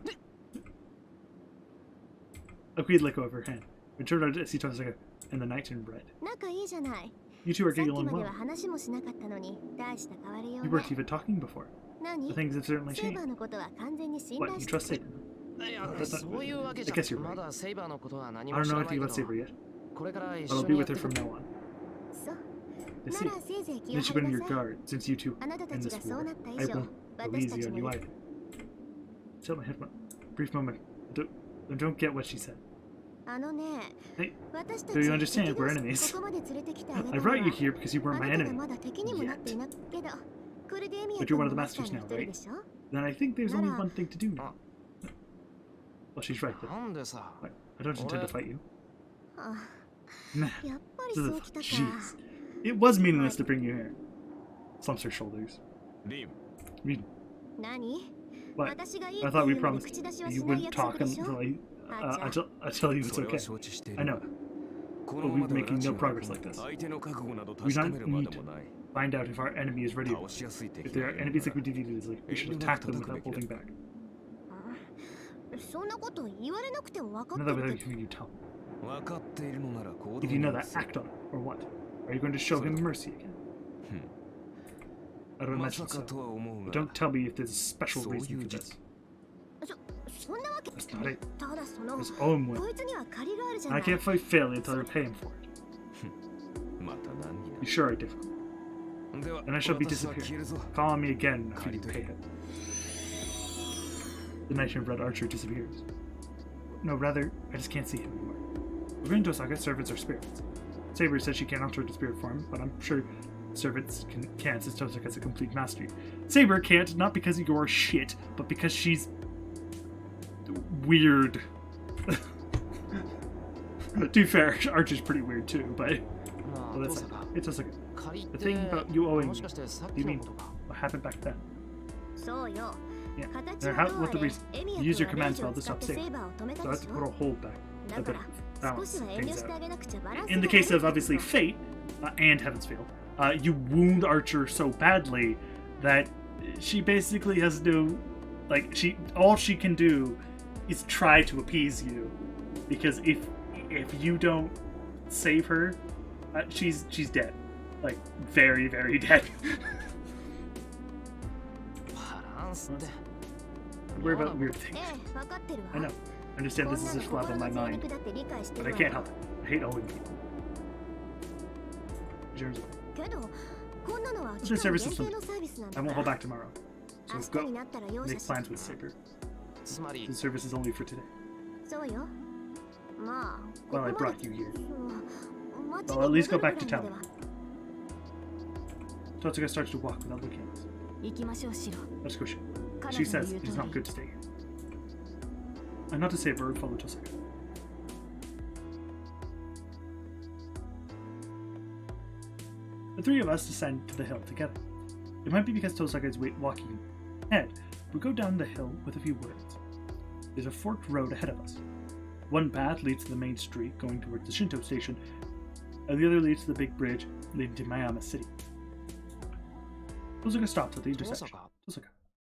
A quick let go of her hand. We turned out to see Tosaka and the night turned red. 仲いいじゃない You two are さっき giggling まで well. は話もしなかったのに大した変わりよう You ね weren't even talking before. 何 The things have certainly セイバー changed. のことは完全に信 What, 頼 you して trust る Saber? いや that's not- そういうわけじ I guess ゃ you're right. まだセイバーのことは何 I も don't 知 know らない anything け about ど Saber yet, これから一 but I'll 緒 be にやっ with て her いく from now on. そう You な see, らせいぜい気 then を she 張 put り in な your さい guard since you two あなたた in ち this がそう war. なった以 I 上 won't 私 release た you ち on も you either. Tell my head brief moment. Don't get what she said. あのね Hey, 私た do ち you 敵 understand 同 we're 士 enemies? ここまで連れてきてあげた I のは brought you here because you あ weren't な my たが enemy. まだ敵にもなっていないけどクルデエミア But 君 you're one の of the マスター masters の now, 一人 right? でしょ Then I think there's only Nara. one thing to do now. Well, she's right. Then. なんでさ Right. I don't intend to fight you. あ Nah. やっぱりそうきたか Jeez. It was meaningless to bring you here. Slumps her shoulders. リン I mean, 何 what? 私がいい I って thought 言 we うまで promised 口出しは you しない wouldn't 約束 talk でしょ until I tell you そ it's れは okay. 承知してい I る know. こ But の we're ままでは making 拉致 no が progress like this. 相手の覚悟など We 確か don't めるま need でもない find out if our enemy is ready. 倒しやすい敵 If there are がいる enemies な like we defeated, it's like we should attack them without holding back. そんなこと言われなくても分か None っ of て that る without けど giving you tell. 分かっているのなら行動 If you know に that, 移せ act on it, or what? Are you going to show him mercy again? I don't ま imagine さか so. とは思う But が don't tell me if there's a special そういう reason for 実 this. そんなわけ That's not it. ただその His own will. こいつには借りがあるじゃな I い can't fight failure until I pay him for it. また何に You sure are difficult. なでは And I shall be 私は消えるぞ Call on me again after you pay him. The Knight in Red Archer disappears. No, rather, I just can't see him anymore. According to Osaka, servants are spirits. Saber says she can't alter into spirit form, but I'm sure servants can since Tosaka has a complete mastery. Saber can't, not because you're shit, but because she's weird. To be fair, Archer's pretty weird too, but まあ well, どう that's せか it's just like 借りっ the て thing about you owing もしかしてさっ you きの mean ことか what happened back then. そうよ Yeah. 形 Now, は how, どう what あ the れ reason? エミヤ Use 君 your はレ command ンジ spell を to 使っ stop てセ Saber. イバーを止めた So I で have し to ょ put a hold back. だ A か bit ら balance 少しは遠慮 things して out. あげなくちゃバランス In the が case 悪 of い obviously Fate and Heaven's Feel, you wound Archer so badly that she basically has no, like all she can do is try to appease you, because if you don't save her, she's dead, like very very dead. バランスって worry about weird things. ええ、分かってるわ。 I know. I understand こ this ん is な a の flaw 心 in my の脆 mind, 弱だって理解して but る I わ can't よ。 help it. I hate owing people. Germs. けど、こんなのは This 期間 service 限 is 定のサービスなん I だ won't か hold ら。 back tomorrow. 明 So 日に go なったら容赦 make する plans with Saber. つまり The service is only for today. そうよ。まあ、 Well, I ここま brought で you here. そう街 Well, at に least go 戻 back る to ぐらいま town. では Totsuka starts to walk without looking at us. 行きましょう、シロ。 Let's go, Shin. 彼 She 女の says 言う it is 通 not り good to stay here. And not to Saber or follow Totsuka. The three of us descend to the hill together. It might be because Totsuka is walking ahead. We go down the hill with a few words. There's a forked road ahead of us. One path leads to the main street going towards the Shinto station, and the other leads to the big bridge leading to Mayama City. Totsuka stops at the ま intersection. さか Totsuka,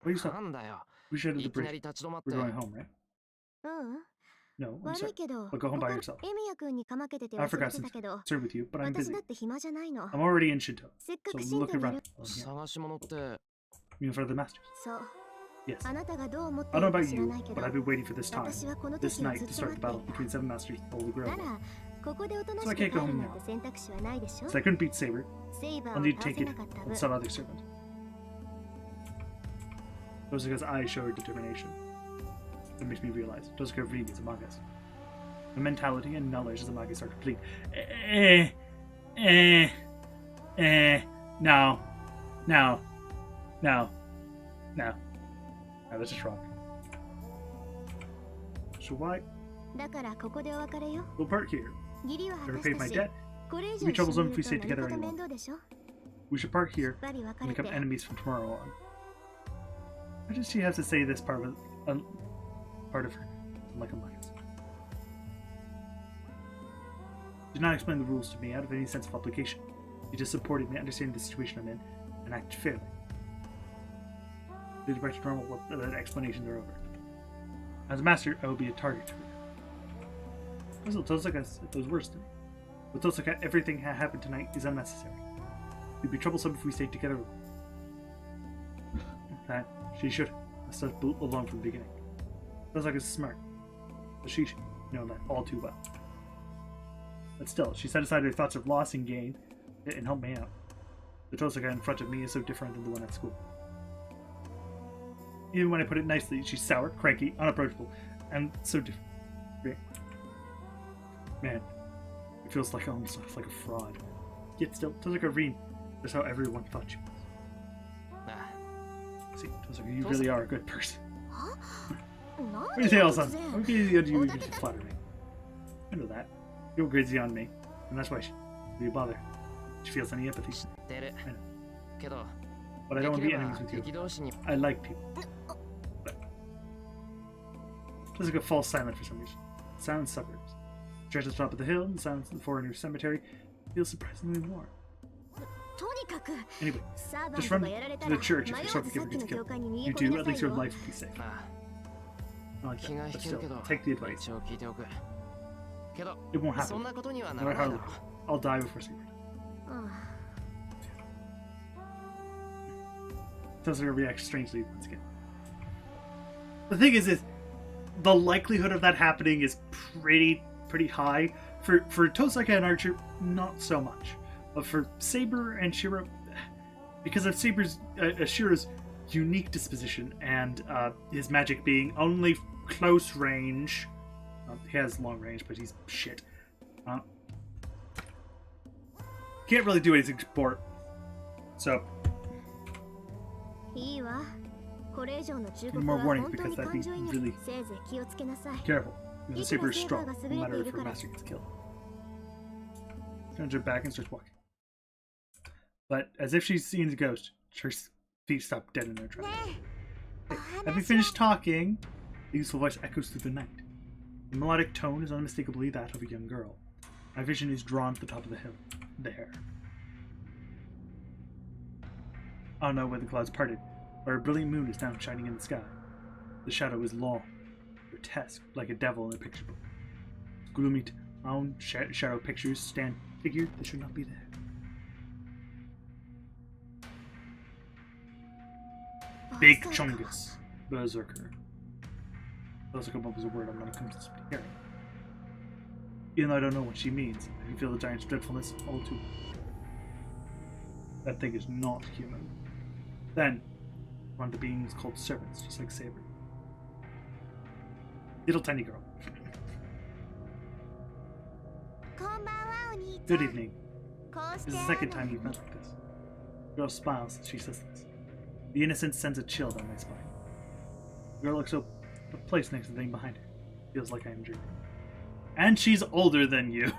why are you な stopping? んだよ We should head to the いきなり bridge. 立ち止まっ We're て going home, right? うん。 No, I'm 悪 sorry. いけど、 But go home by 他の yourself. エミヤ君にかまけてて I 忘れ forgot て some たけど、 concern with you, but I'm 私 busy. だって暇じゃないの。 I'm already in Shinto, せっか so く神 look 道にい around. る。 Oh, yeah. 探し物って You in front of the master? そう。 Yes. あなたがどう思って I い don't る know か about 知ら you, ないけど、 but I've been waiting for this time, 私はこの this 時を night ず to っと start 待 the って battle いた。 between Seven Masters and Holy Grail. なら、ここでおとな So I しく can't 帰 go る home なん now. て選択肢はないでしょ。 So I couldn't beat Saber. セイバ I'll ーを need to 倒 take せ it なかった from 分、 some other servant. Tozuka's eyes show her determination. It makes me realize Tozuka really is among us. The mentality and knowledge of the Magus are complete. No. No. No. No. No, that's just wrong. So why? だからここでお別れよ。 We'll part here. 義理は果 Never たし paid た my し、 debt. これ以 It'd 上 be 一緒 troublesome にい if る we と stayed 何 together かと any 面 longer. 倒でしょ。 We should part や here っぱり別 and れて become。enemies from tomorrow on. Why does she have to say this part of her like a Magus? Did not explain the rules to me out of any sense of obligation. He just supported me, understanding the situation I'm in, and acted fairly. Lead back to normal, the explanations are over. As a master, I will be a target to her. Also, Totsuka said those words to me. With Totsuka, everything that happened tonight is unnecessary. It'd be troublesome if we stayed together. That she should have stayed alone from the beginning. Totsuka is smart, but she should know that all too well. But still, she set aside her thoughts of loss and gain and helped me out. The Totsuka in front of me is so different than the one at school. Even when I put it nicely, she's sour, cranky, unapproachable, and so different. Man, it feels like almost like a fraud. Yet still, Totsuka Rin is how everyone thought she was. あ See, Totsuka, you really are a good person. なん What do で you say, 突 Elson? 然 I'm being you to flatter me. I know that. You're crazy on me, and that's why she really bother. She feels any empathy. 知ってる I know. けど But I で don't want き to れ be ば enemies with you. 敵同士に I like people. But Totsuka falls silent for some reason. Silent suburbs. Stretch at the top of the hill, and the silence of the foreigner's cemetery feels surprisingly warm. とにかく Anyway, サーバ just ー run とかやられ to たら the church 迷 if わ your ず Sophie さっ ever き gets の教 killed. 会に逃 You げ込み do, な at さ least い your よ。 life will be safe. あ I like 気が that. 引 But ける still, けど take the advice. 一応聞いておくけど It won't そん happen. なことにはな No ら matter ない how だろ I'll die before Secret. うん。 Totsuka reacts strangely once again. The thing is the likelihood of that happening is pretty high. For Totsuka and Archer, not so much. But for Saber and Shiro, because of Shiro's unique disposition and his magic being only close range, he has long range, but he's shit. Can't really do anything for it. So いいわ。これ以上の忠 Give 告 more は warning 本当 because に that'd 感 be 情移 really 入。せいぜい気をつけなさい。 careful. The Saber is strong, Ikura no matter if Saber herが master gets killed. Turns her back and starts walking. But as if she's seen a ghost, her feet stop dead in their tracks. ねえ、お Have we 話を finished talking? The useful voice echoes through the night. The melodic tone is unmistakably that of a young girl. My vision is drawn to the top of the hill. There. I don't know where the clouds parted, but a brilliant moon is now shining in the sky. The shadow is long, grotesque, like a devil in a picture book. Gloomy town shadow pictures stand figured that should not be there. Big Chungus, Berserker. Those come up as a word I'm not accustomed to hearing. Even though I don't know what she means, I can feel the giant's dreadfulness all too well. That thing is not human. Then, one of the beings called servants, just like Saber. Little tiny girl. Good evening. This is the second time you've met like this. The girl smiles as she says this. The innocence sends a chill down my spine. The girl looks up the place next to the thing behind her. Feels like I am dreaming. And she's older than you.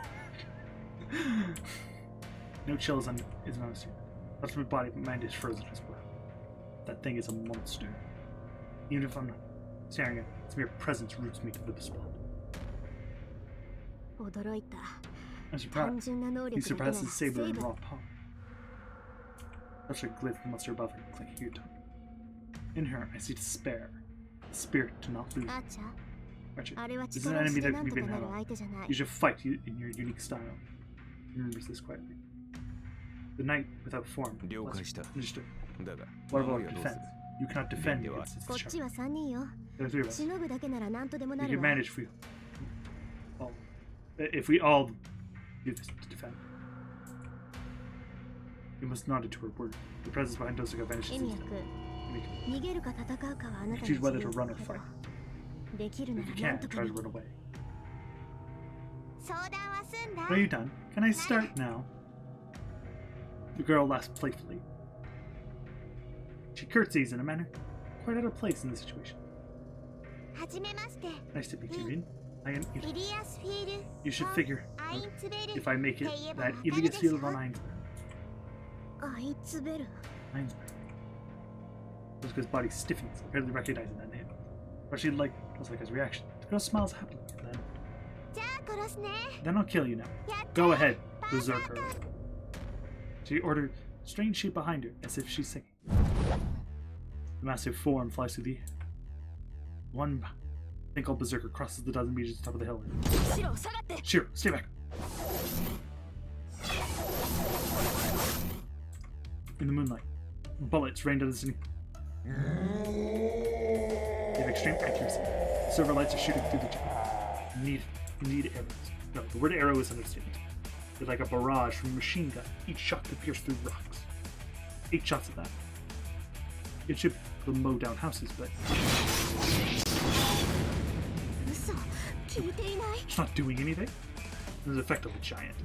No chill is not a secret. That's my body, but mind is frozen as well. That thing is a monster. Even if I'm not staring at it, its mere presence roots me to the spot. I'm surprised. He surpasses Saber in raw power. Such a glyph must her above her, clicking your tongue. In her, I see despair. The spirit to not lose. Archer, this is an enemy that can be been head on. You should fight in your unique style. He remembers this quietly. The knight without form. Understood. What about defense? You cannot defend against its sharp. There are three of us. We can manage for you. Well, if we all do this to defend. You must nod to her word. The presence behind Dosuga vanishes instantly. You can choose whether to run or fight. If you can't, try to run away. Are you done? Can I start now? The girl laughs playfully. She curtsies in a manner quite out of place in this situation. Nice to meet you, Rin. I am Ilias. You should figure out if I make it that Ilias Field on Ainsberg. Dosuga's body stiffens, barely recognizing that name. But she was like his reaction. The girl smiles happily, and then I'll kill you now. Go ahead, Berserker. She ordered a strange shape behind her, as if she's singing. The massive form flies through the air. One thing called Berserker crosses the dozen meters to the top of the hill. Shiro, stay back. In the moonlight, bullets rain down the city. They have extreme accuracy. The silver lights are shooting through the jungle. You need arrows. No, the word arrow is an understatement. They're like a barrage from a machine gun. Each shot could pierce through rocks. 8 shots of that. It should mow down houses, but it's not doing anything. It's effectively giant.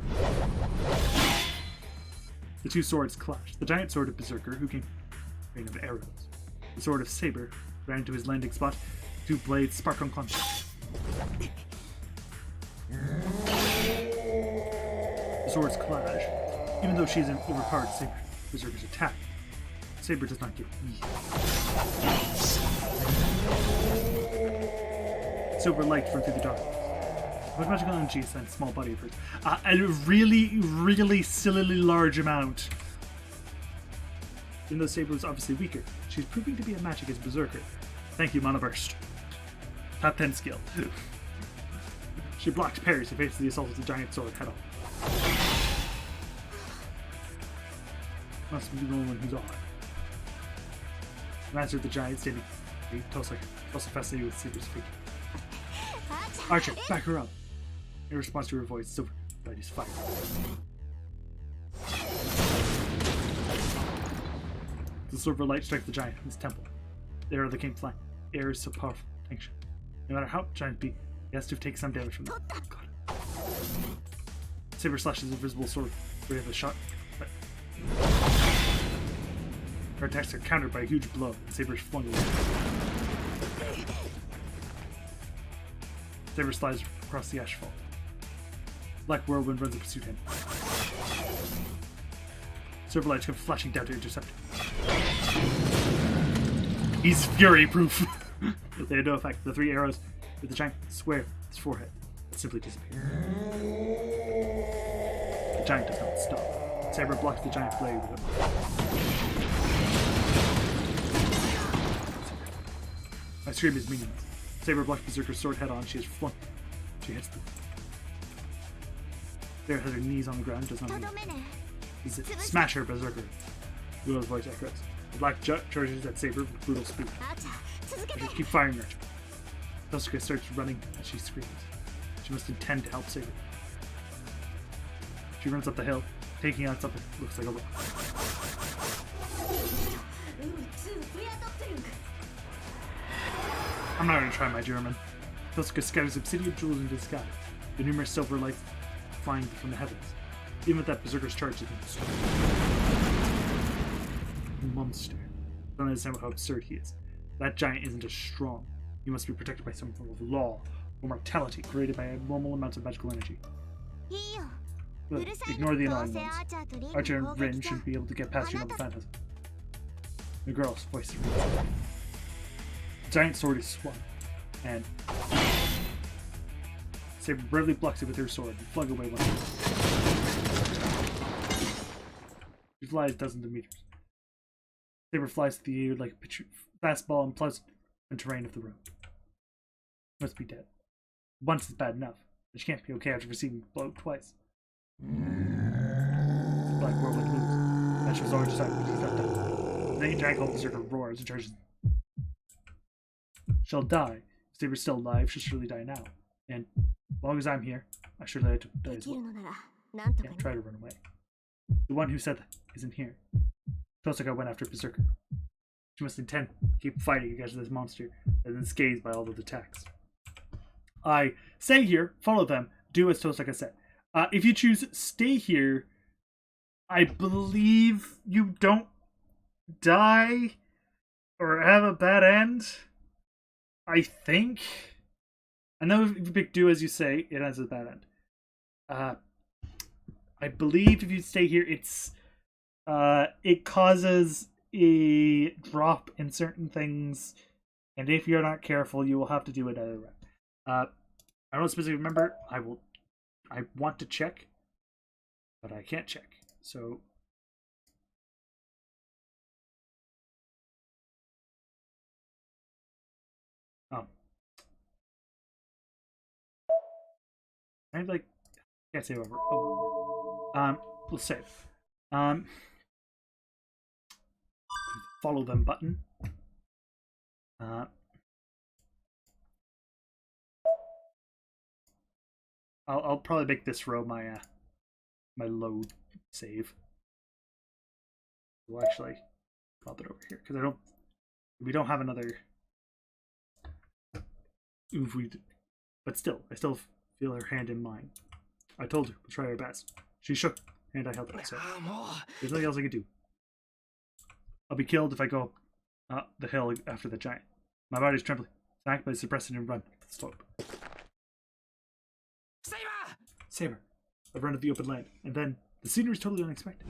The two swords clashed. The giant sword of Berserker, who came rain of arrows. The sword of Saber ran to his landing spot. 2 blades spark on contact. The swords clash. Even though she's an overpowered Saber, Berserker's attack. Saber does not give ease. Silver light run through the darkness. What magical energy is that small body of hers? A really, really sillily large amount. Even though Saber was obviously weaker, she's proving to be a match against Berserker. Thank you, Mana Burst. Top 10 skill. She blocked parries and faced the assault with the giant sword head on. Must be the one who's on. The master of the giant standing also fascinated with Saber's figure. Archer, back her up. In response to her voice, Silver light is fire. The silver light strikes the giant in his temple. The arrow that came flying. The air is so powerful. Tension. No matter how giant be, he has to take some damage from them. God. Saber slashes his invisible sword, ready for the shot. But her attacks are countered by a huge blow, and Saber is flung away. Saber slides across the asphalt. Black whirlwind runs in pursuit of him. Silver lights come flashing down to intercept him. He's fury-proof. They had no effect. The 3 arrows with the giant square his forehead simply disappear. The giant does not stop. Saber blocks the giant blade with it. My scream is meaningless. Saber blocks Berserker's sword head on. She is flung. She hits them. Sarah has her knees on the ground, does not move. Smash her, Berserker. Luo's voice echoes. The black charges at Saber with brutal speed. Keep firing, Archer. Tosuka starts running as she screams. She must intend to help Saber. She runs up the hill, taking on something that looks like a rock. I'm not going to try my German. Tosuka scatters obsidian jewels into the sky, the numerous silver lights flying from the heavens. Even with that, Berserker's charge isn't strong. Monster. I don't understand how absurd he is. That giant isn't as strong. He must be protected by some form of law or mortality created by abnormal amounts of magical energy. But ignore the annoying ones. Archer and Rin shouldn't be able to get past you on the phantasm. The girl's voice. The giant sword is swung, and Saber bravely blocks it with her sword and flung away one of them. She flies dozens of meters. Saber flies through the air like a fastball and pleasant terrain of the road. Must be dead. Once is bad enough, but she can't be okay after receiving the blow twice. The Black Whirlwind moves. That shows all decided what she's not done. The giant berserker roars and charges. She'll die. If Saber's still alive, she'll surely die now. And as long as I'm here, I surely have to die as well. Can't try to run away. The one who said that isn't here. Tosuka went after Berserker. She must intend to keep fighting against this monster that is scathed by all of the attacks. I stay here, follow them, do as Tosuka said. If you choose stay here, I believe you don't die or have a bad end. I think. I know if you pick do as you say, it has a bad end. I believe if you stay here, it causes a drop in certain things, and if you're not careful, you will have to do another run. I don't specifically remember. I want to check, but I can't check. So I can't save over. We'll save. Follow them button. I'll probably make this row my my load save. We'll actually pop it over here because we don't have another. But still, I still feel her hand in mine. I told her we'll try our best. She shook, and I held it. So there's nothing else I can do. I'll be killed if I go up the hill after the giant. My body's trembling. Act by suppressing and run up the slope. Saber! I run to the open land, and then the scenery is totally unexpected.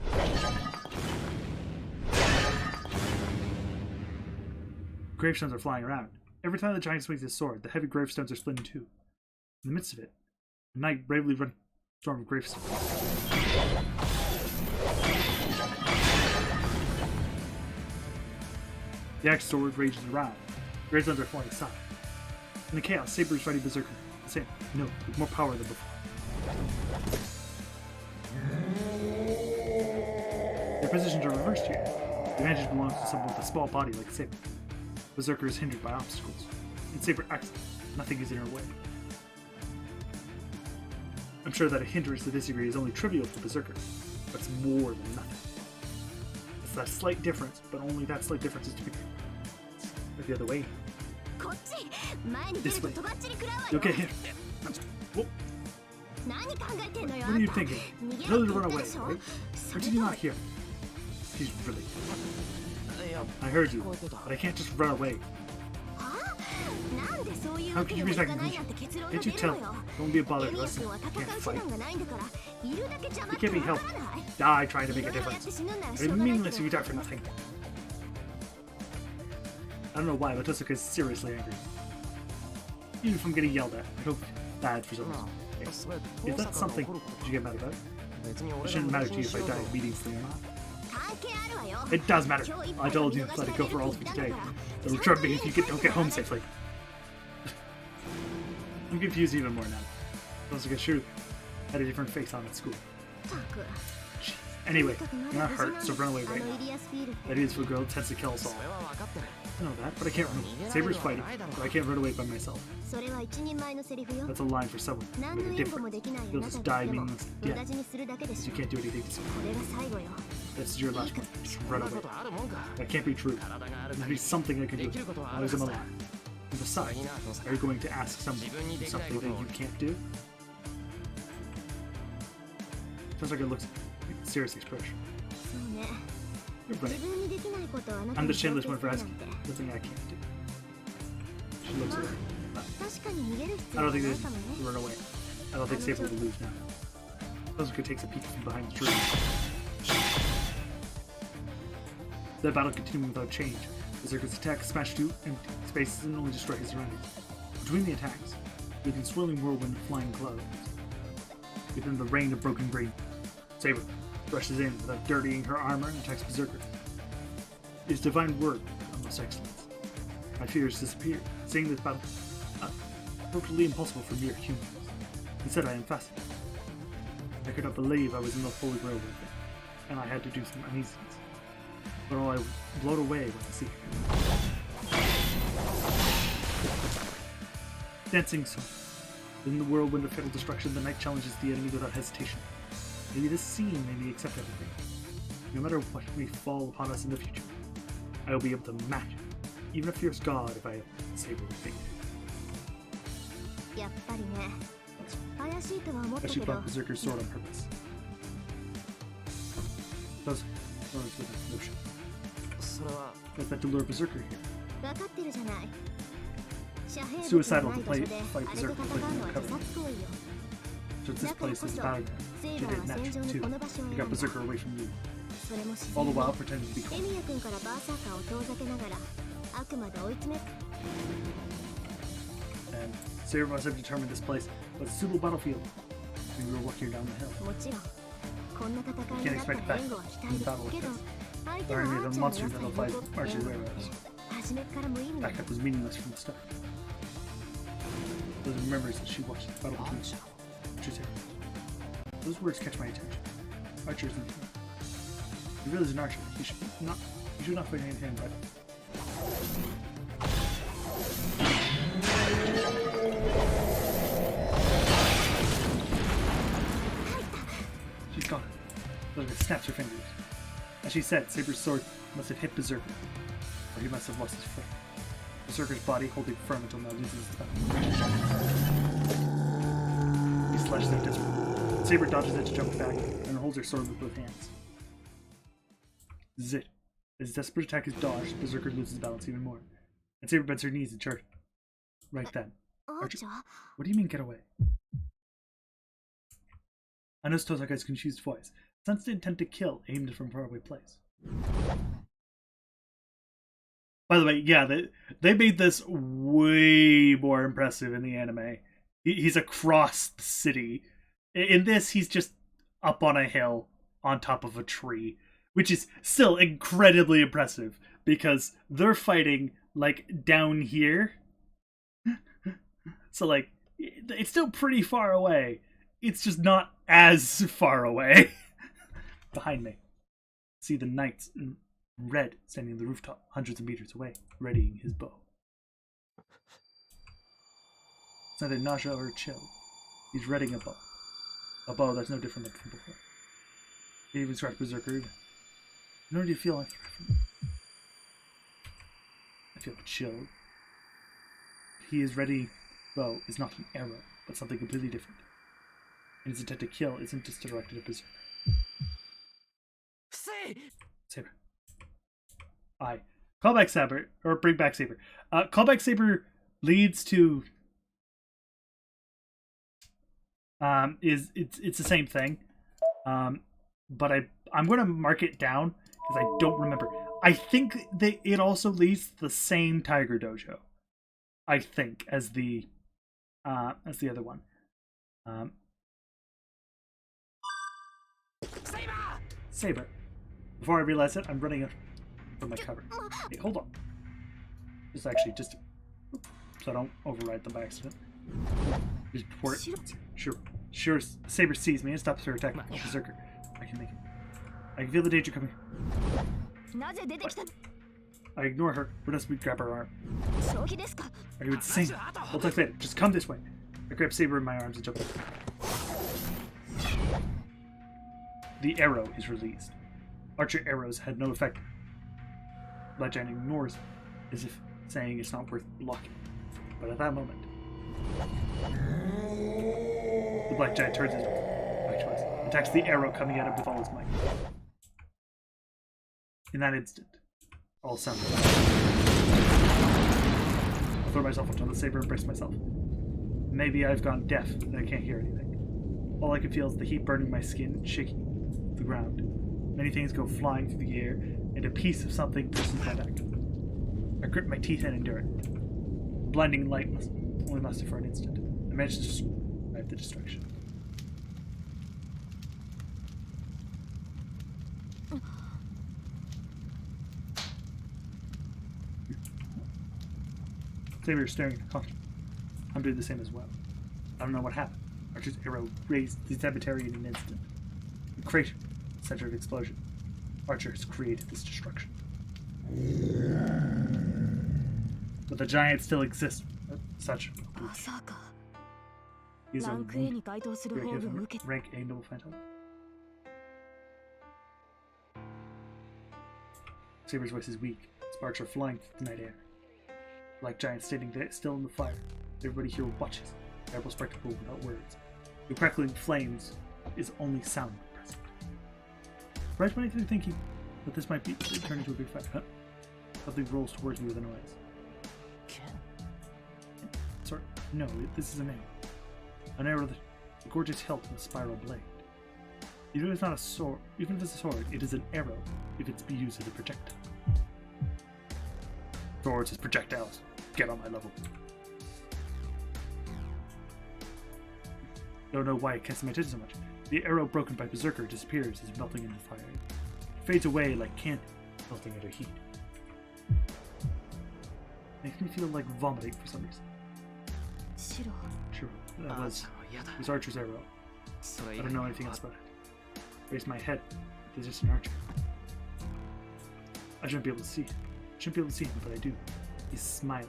Gravestones are flying around. Every time the giant swings his sword, the heavy gravestones are split in two. In the midst of it, a knight bravely running a storm of gravestones. The axe sword rages around. Gravestones are flying aside. In the chaos, Saber is fighting Berserker. The same, no, with more power than before. Their positions are reversed here. The advantage belongs to someone with a small body like Saber. Berserker is hindered by obstacles. And Saber acts nothing is in her way. I'm sure that a hindrance to this degree is only trivial for Berserker, but it's more than nothing. It's that slight difference, but only that slight difference is to be the other way. This way. You'll get hit. Whoa. What are you thinking? You know to run away, right? Or did you not hear? He's really... I heard you, but I can't just run away. How could you reach that conclusion? Can't you tell? Don't be a bother to us. You can't fight. You can't be helped. Die trying to make a difference. It's meaningless if you die for nothing. I don't know why, but Tosuka is seriously angry. Even if I'm getting yelled at, I feel bad for some reason. If that's something you get mad about, it shouldn't matter to you if I die immediately or not. It does matter. I told you, let it go for all of you today. It'll trip me if you don't get home safely. I'm confused even more now. Tosuka sure had a different face on at school. Jeez. Anyway, とにかくま you're だ not 無事なん hurt, で so す run away あ right の now. イリアスフィールド That beautiful girl tends to kill us そ all. れは分かってる I know that, but I can't run away. Saber's fighting, but I can't run away by myself. それは一人前のセリフよ That's a line for someone. 何 Make の a 援護も difference. できないあ You'll なた just に die でも meaningless 無 death. 駄死にするだけで Because し you ょ can't do anything to こ someone. れが最後よ That's your いい last か one. Just そん run な away. ことあるもんか That can't be true. 体がある There'll 限 be り something I can で do きることはあ while る I'm はずだ alive. And besides, いいな父さん are you going to ask someone 自分にできない something こと that を you can't do? Sounds like it looks like a serious expression. そうね You're 自 right. 分にできないことをあなた I'm に the 強 shameless 制 one す for るなん asking. て Nothing I can't do. She looks at her. 確かに逃げる必 I 要 don't は think な they いかもね run away. I don't think Saber will lose now. Tozuka takes a peek from behind the tree. The battle continued without change. Berserker's attack smashed through empty spaces and only destroyed his surroundings. Between the attacks, within swirling whirlwind of flying clouds, within the rain of broken grain, Saber rushes in without dirtying her armor and attacks Berserker. His divine word of most excellence. My fears disappeared. Seeing this battle, totally impossible for mere humans. Instead, I am fascinated. I could not believe I was in the Holy Grail with it, and I had to do some uneasiness. But all I blowed away was the secret. Dancing song. In the whirlwind of fatal destruction, the knight challenges the enemy without hesitation. Maybe this scene made me accept everything. No matter what may fall upon us in the future, I will be able to match it, even a fierce god if I have Saber with me. やっぱりね怪しいとは思った But け she ど brought Berserker's sword on purpose. Those runs with a notion. それは What's that to lure Berserker here? 分かってるじゃない遮蔽物 Suicidal のない to 場所 play- で fight あれと Berserker 戦う with のは no 自 cover. 殺行為よ So this だから place こ is そ valid. セ She イバ did ーは戦 match 場 it に too. この場所を She 選 got んだ Berserker away from you. それも自 All 然 the に while pretending to be エ calm. ミヤ君からバーサーカーを遠ざけながらあくまで追い詰め And Saber must have determined this place was a suitable battlefield. We were walking down the hill. もちろんこんな戦いになったら援護は期待ですけど相手はアーチャーの良さに誇って援護なんて初めから無意味な Backup was meaningless from the start. Those remembers that she watched the battle between Archer and Those words catch my attention. Archer isn't him. He really is an archer. He should not fight hand-to-hand battle. She's gone. Elizabeth snaps her fingers. As she said, Saber's sword must have hit Berserker, or he must have lost his foot. Berserker's body holding firm until now loses the battle. He slashes out desperately. Saber dodges it to jump back and holds her sword with both hands. This is it. As his desperate attack is dodged, Berserker loses balance even more. And Saber bends her knees and charges. Right then. アーチャー What do you mean get away? I noticed Tozaka's confused voice. Sensed the intent to kill, aimed from a faraway place. By the way, yeah, they made this way more impressive in the anime. He's across the city. In this, he's just up on a hill on top of a tree, which is still incredibly impressive because they're fighting like down here. So like, it's still pretty far away. It's just not as far away. Behind me, see the knights in red standing on the rooftop, hundreds of meters away, readying his bow. It's neither nausea or chill. He's readying a bow. A bow that's no different from before. He even scratched Berserker. Nor do you feel like I feel chilled. He is ready. Bow is not an arrow, but something completely different. And his intent to kill isn't just directed at Berserker. Saber. I. Callback Saber, or bring back Saber. Callback Saber leads to it's the same thing. But I'm gonna mark it down because I don't remember. I think that it also leads to the same Tiger Dojo. I think as the other one. Saber. Before I realize it, I'm running it from my cover. Hey, hold on. Just so I don't override them by accident. Just before it, sure. Saber sees me and stops her attack. Berserker. I can make it. I can feel the danger coming. なぜ出てきた I ignore her, but doesn't grab her arm. 正気ですか Are you insane? We'll talk later. Just come this way. I grab Saber in my arms and jump in. The arrow is released. Archer arrows had no effect. Black Giant ignores it, as if saying it's not worth blocking. But at that moment, the Black Giant turns his back to us, attacks the arrow coming at him with all his might. In that instant, all sound goes out. I throw myself onto the saber and brace myself. Maybe I've gone deaf and I can't hear anything. All I can feel is the heat burning my skin and shaking the ground. Many things go flying through the air, and a piece of something pushes my back. I grip my teeth and endure it. Blinding light only lasted for an instant. I managed to survive the destruction. Saber is staring at the caution. I'm doing the same as well. I don't know what happened. Archer's arrow raised the cemetery in an instant. The crater, center of explosion. Archer has created this destruction. But the giant still exists. Such. まさか These ラ are ンク A に該当する rank 褒美を受け rank A noble phantom. Saber's voice is weak. Sparks are flying through the night air. Like giants standing there, still in the fire. Everybody here watches. Terrible spectacle without words. The crackling flames is only sound present. Right when I started thinking that this might be turn into a big fire, huh? Something rolls towards me with a noise. Sorry, no, this is an arrow. An arrow that a gorgeous hilt and a spiral blade. Even if it's not a sword, even if it's a sword, it is an arrow if it's be used as a projectile. Swords as projectiles. Get on my level. Don't know why it catches my attention so much. The arrow broken by Berserker disappears as melting in the fire. It fades away like candy, melting under heat. Makes me feel like vomiting for some reason. 白 Sure, that あー was ちゃんは嫌だ was Archer's arrow. それ I 以 don't 外 know に anything は else about it. Raise my head. There's just an archer. I shouldn't be able to see him. Shouldn't be able to see him, but I do. He's smiling.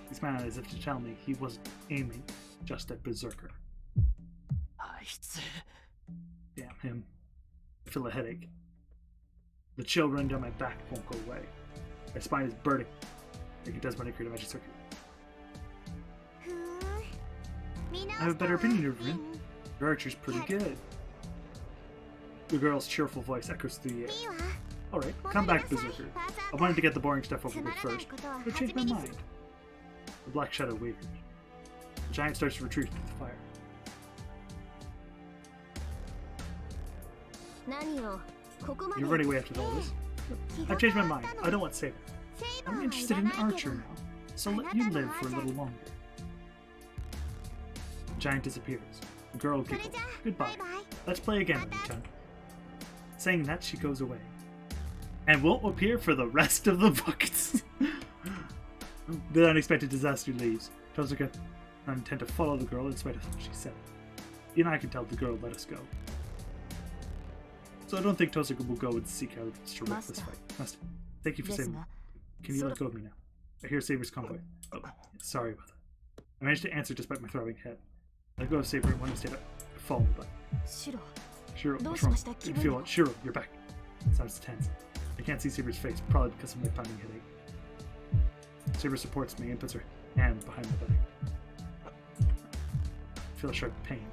He's smiling as if to tell me he wasn't aiming just at Berserker. あいつ Damn him. I feel a headache. The chill running down my back won't go away. My spine is burning, like it does when I create a magic circuit. ふーん見直 I have a した better わ opinion of him. Your archer's pretty good. The girl's cheerful voice echoes through the air. いいわ Alright, come back, Berserker. I wanted to get the boring stuff over つま with らない first, ことを but 初 changed め my にす mind. The black shadow wavered. The giant starts to retreat through the fire. 何よここまで You're running away after all this? 気が I've changed my 変わ mind. ったの I don't want Saber. セイバー I'm はい interested ら in ないけ Archer ど now, so let you live for a little longer. The giant disappears. The girl それ giggles. じゃあ Goodbye. バイバイ Let's play again, Oni-chan. Saying that, she goes away. And won't appear for the rest of the books. The unexpected disaster leaves. Tozuka and intend to follow the girl in spite of what she said. Even I can tell the girl let us go. So I don't think Tozuka will go and seek out this Master. fight. Master, thank you for です saving me. が Can you let go of me now? I hear Saber's convoy. Oh, sorry about that. I managed to answer despite my throbbing head. I let go of Saber and when he stayed up, I followed by. 白 Shiro, Don't what's wrong? smash that You keyboard. feel it. Shiro, you're back. Sounds tense. I can't see Saber's face, probably because of my pounding headache. Saber supports me and puts her hand behind my back. I feel a sharp pain.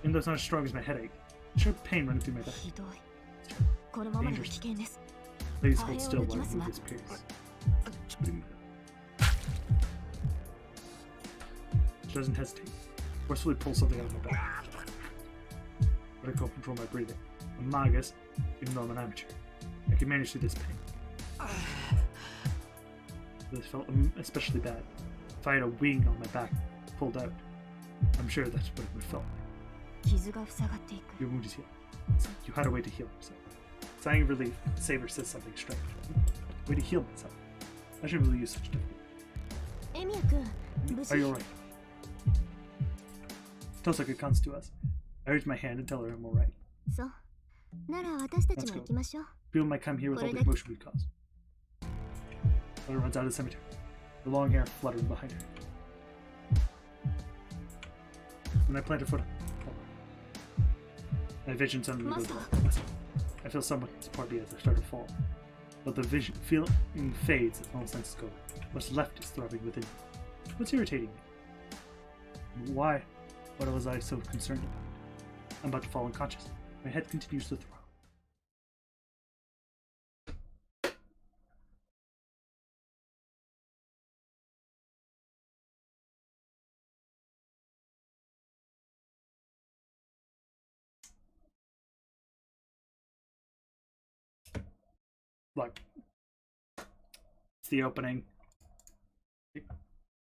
Even though it's not as strong as my headache, a sharp pain running through my back. ひどいこのままでは危険です Please hold still while I move this pierce. She doesn't hesitate. Forcefully pulls something out of my back. But I can't control my breathing. I'm Magus, even though I'm an amateur. I can manage through this pain. This felt especially bad. If I had a wing on my back pulled out, I'm sure that's what it would felt like. 傷が塞がっていく Your wound is healed. So you had a way to heal yourself. Sighing of relief, Saber says something strange. Way to heal myself. I shouldn't really use such difficult. エミヤ君無 Are 事 you alright? Tosaka comes to us. I raise my hand and tell her I'm alright. そうなら私たちも行きましょう。 People might come here with all the commotion we cause. Flutter runs out of the cemetery, the long hair fluttering behind her. When I plant a foot, my vision suddenly goes west. I feel someone support me as I start to fall. But the vision feeling fades and all senses go. What's left is throbbing within me. What's irritating me? Why? What was I so concerned about? I'm about to fall unconscious. My head continues to throb. Look, it's the opening.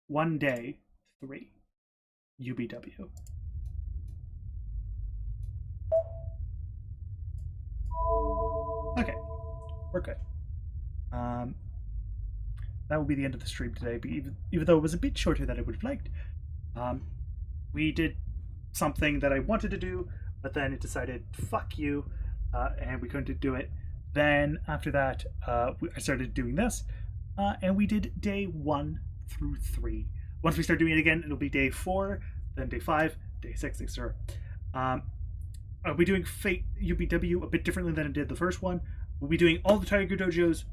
1 day 3 UBW. Okay, we're good. That will be the end of the stream today. But even though it was a bit shorter than I would have liked, we did something that I wanted to do, but then it decided fuck you, and we couldn't do it. Then after that, I started doing this, and we did day 1 through 3. Once we start doing it again, it'll be day 4, then day 5, day 6, etc. I'll be doing Fate UBW a bit differently than I did the first one. We'll be doing all the Tiger Dojos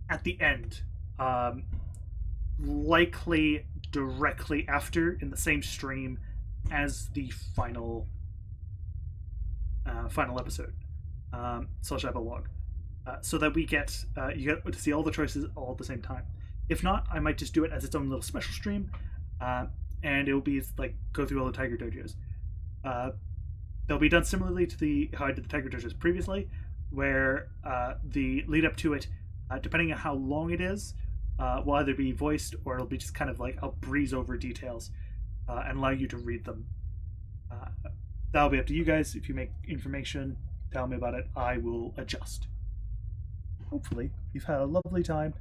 at the end, likely directly after in the same stream as the final episode. Slash epilogue, so that we get you get to see all the choices all at the same time. If not, I might just do it as its own little special stream, and it will be like go through all the Tiger Dojos. They'll be done similarly to how I did the Tiger Dojos previously, where the lead up to it, depending on how long it is, will either be voiced or it'll be just kind of like I'll breeze over details and allow you to read them. That'll be up to you guys. If you make information, tell me about it. I will adjust. Hopefully, you've had a lovely time,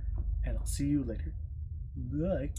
and I'll see you later. Bye.